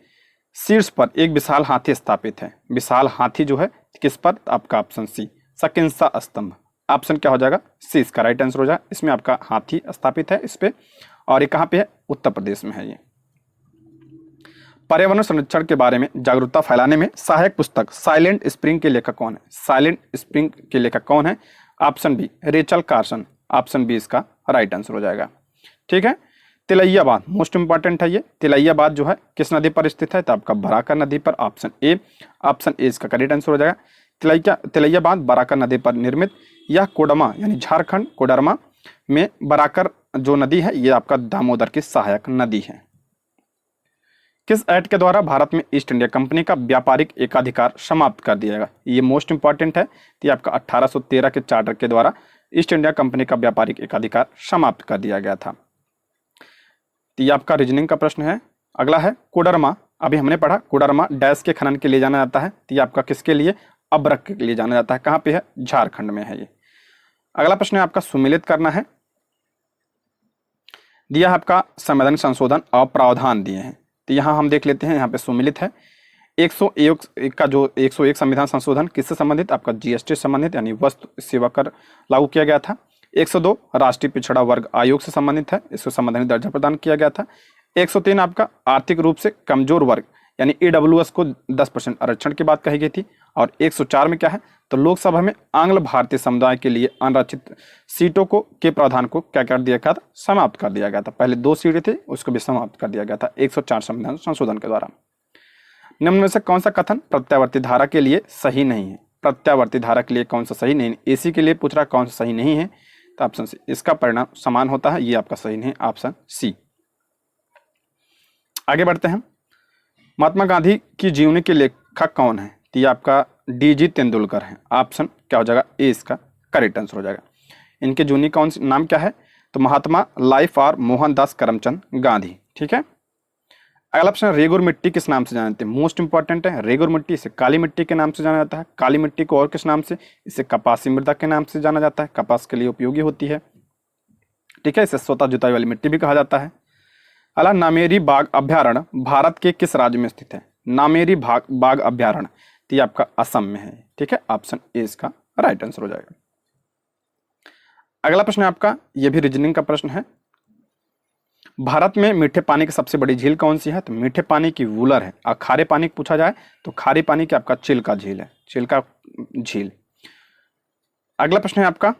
शीर्ष पर एक विशाल हाथी स्थापित है? विशाल हाथी जो है किस पर? आपका ऑप्शन सी शकिंसा स्तंभ। ऑप्शन क्या हो जाएगा? सी इसका राइट आंसर हो जाएगा। इसमें आपका हाथी स्थापित है इस पे, और ये कहाँ पे है? उत्तर प्रदेश में है ये। पर्यावरण संरक्षण के बारे में जागरूकता फैलाने में सहायक पुस्तक साइलेंट स्प्रिंग के लेखक कौन है? साइलेंट स्प्रिंग के लेखक कौन है? Option B Rachel Carson. Option B इसका राइट आंसर हो जाएगा। ठीक है। तिलैया बांध मोस्ट इंपॉर्टेंट है ये। तिलैया बांध जो है किस नदी पर स्थित है? तो आपका बराकर नदी पर। Option A. ऑप्शन ए इसका करेक्ट आंसर हो जाएगा। तिलैया बांध बराकर नदी पर निर्मित। यह कोडरमा यानी झारखंड कोडरमा में बराकर जो नदी है ये आपका दामोदर की सहायक नदी है। किस एक्ट के द्वारा भारत में ईस्ट इंडिया कंपनी का व्यापारिक एकाधिकार समाप्त कर दिया गया? ये मोस्ट इंपॉर्टेंट है। तो ये आपका 1813 के चार्टर के द्वारा ईस्ट इंडिया कंपनी का व्यापारिक एकाधिकार समाप्त कर दिया गया था। तो ये आपका रीजनिंग का प्रश्न है। अगला है कोडरमा। अभी हमने पढ़ा कोडरमा डैश के खनन के लिए जाना जाता है। तो ये आपका किसके लिए? अब्रक के लिए जाना जाता है। कहाँ पे है? झारखंड में है ये। अगला प्रश्न है आपका सुमिलित करना है। दिया है आपका संवैधानिक संशोधन और प्रावधान दिए हैं। तो यहाँ हम देख लेते हैं, यहाँ पे सुमिलित है। 101 का जो 101 संविधान संशोधन किससे संबंधित? आपका जीएसटी से संबंधित यानी वस्तु सेवा कर लागू किया गया था। 102 राष्ट्रीय पिछड़ा वर्ग आयोग से संबंधित है, इसको संवैधानिक दर्जा प्रदान किया गया था। 103 आपका आर्थिक रूप से कमजोर वर्ग यानी ईडब्ल्यूएस को 10% आरक्षण की बात कही गई थी। और 104 में क्या है? तो लोकसभा में आंग्ल भारतीय समुदाय के लिए अनारक्षित सीटों को के प्रावधान को क्या कर दिया गया था? समाप्त कर दिया गया था। पहले 2 सीटें थी उसको भी समाप्त कर दिया गया था 104 संविधान संशोधन के द्वारा। निम्न में से कौन सा कथन प्रत्यावर्ती धारा के लिए सही नहीं है? प्रत्यावर्ती धारा के लिए कौन सा सही नहीं? एसी के लिए पूछ रहा कौन सा सही नहीं है? तो ऑप्शन सी इसका परिणाम समान होता है, ये आपका सही नहीं। Option C. आगे बढ़ते हैं। महात्मा गांधी की जीवनी के लेखक कौन है? तो ये आपका डीजी तेंदुलकर है। ऑप्शन क्या हो जाएगा? ए इसका करेक्ट आंसर हो जाएगा। इनके जीवनी कौन सी नाम क्या है? तो महात्मा लाइफ और मोहनदास करमचंद गांधी। ठीक है। अगला प्रश्न, रेगुर मिट्टी किस नाम से जाना जाते हैं? मोस्ट इंपॉर्टेंट है। रेगुर मिट्टी इसे काली मिट्टी के नाम से जाना जाता है। काली मिट्टी को और किस नाम से? इसे कपासी मृदा के नाम से जाना जाता है, कपास के लिए उपयोगी होती है। ठीक है। इसे स्वतः जुताई वाली मिट्टी भी कहा जाता है। अगला, नामेरी बाघ अभ्यारण्य भारत के किस राज्य में स्थित है? नामेरी बाघ अभ्यारण्य तो ये आपका असम में है। ठीक है। ऑप्शन ए इसका राइट आंसर हो जाएगा। अगला प्रश्न है आपका, यह भी रीजनिंग का प्रश्न है। भारत में मीठे पानी की सबसे बड़ी झील कौन सी है? तो मीठे पानी की वूलर है। और खारे पानी पूछा जाए तो खारे पानी की आपका चिल्का झील है, चिल्का झील। अगला प्रश्न है आपका,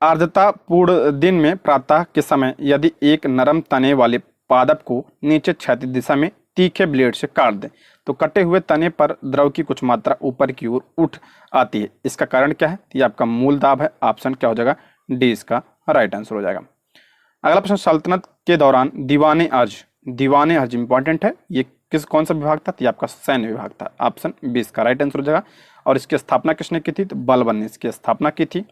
आर्द्रतापूर्ण दिन में प्रातः के समय यदि एक नरम तने वाले पादप को नीचे क्षैतिज दिशा में तीखे ब्लेड से काट दें तो कटे हुए तने पर द्रव की कुछ मात्रा ऊपर की ओर उठ आती है, इसका कारण क्या है? ये आपका मूल दाब है। ऑप्शन क्या हो जाएगा? डी इसका राइट आंसर हो जाएगा। अगला प्रश्न, सल्तनत के दौरान दीवाने अर्ज इंपॉर्टेंट है। ये कौन सा विभाग था? तो ये आपका सैन्य विभाग था। ऑप्शन बी इसका राइट आंसर हो जाएगा। और इसकी स्थापना किसने की थी? तो बलबन ने इसकी स्थापना की थी।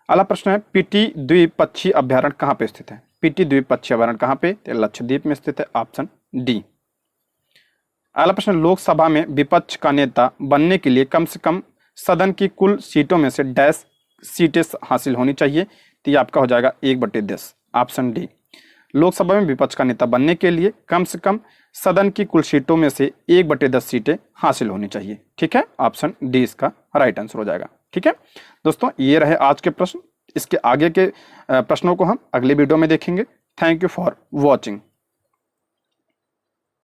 अगला प्रश्न है, पीटी द्विपक्षीय अभ्यारण्य कहाँ पे स्थित है? पीटी द्विपक्षीय अभ्यारण्य कहाँ पे? लक्षद्वीप में स्थित है। Option D. अगला प्रश्न, लोकसभा में विपक्ष का नेता बनने के लिए कम से कम सदन की कुल सीटों में से डैश सीटें हासिल होनी चाहिए। तो ये आपका हो जाएगा 1/10। Option D. लोकसभा में विपक्ष का नेता बनने के लिए कम से कम सदन की कुल सीटों में से 1/10 सीटें हासिल होनी चाहिए। ठीक है, ऑप्शन डी इसका राइट आंसर हो जाएगा। ठीक है दोस्तों, ये रहे आज के प्रश्न। इसके आगे के प्रश्नों को हम अगले वीडियो में देखेंगे। Thank you for watching.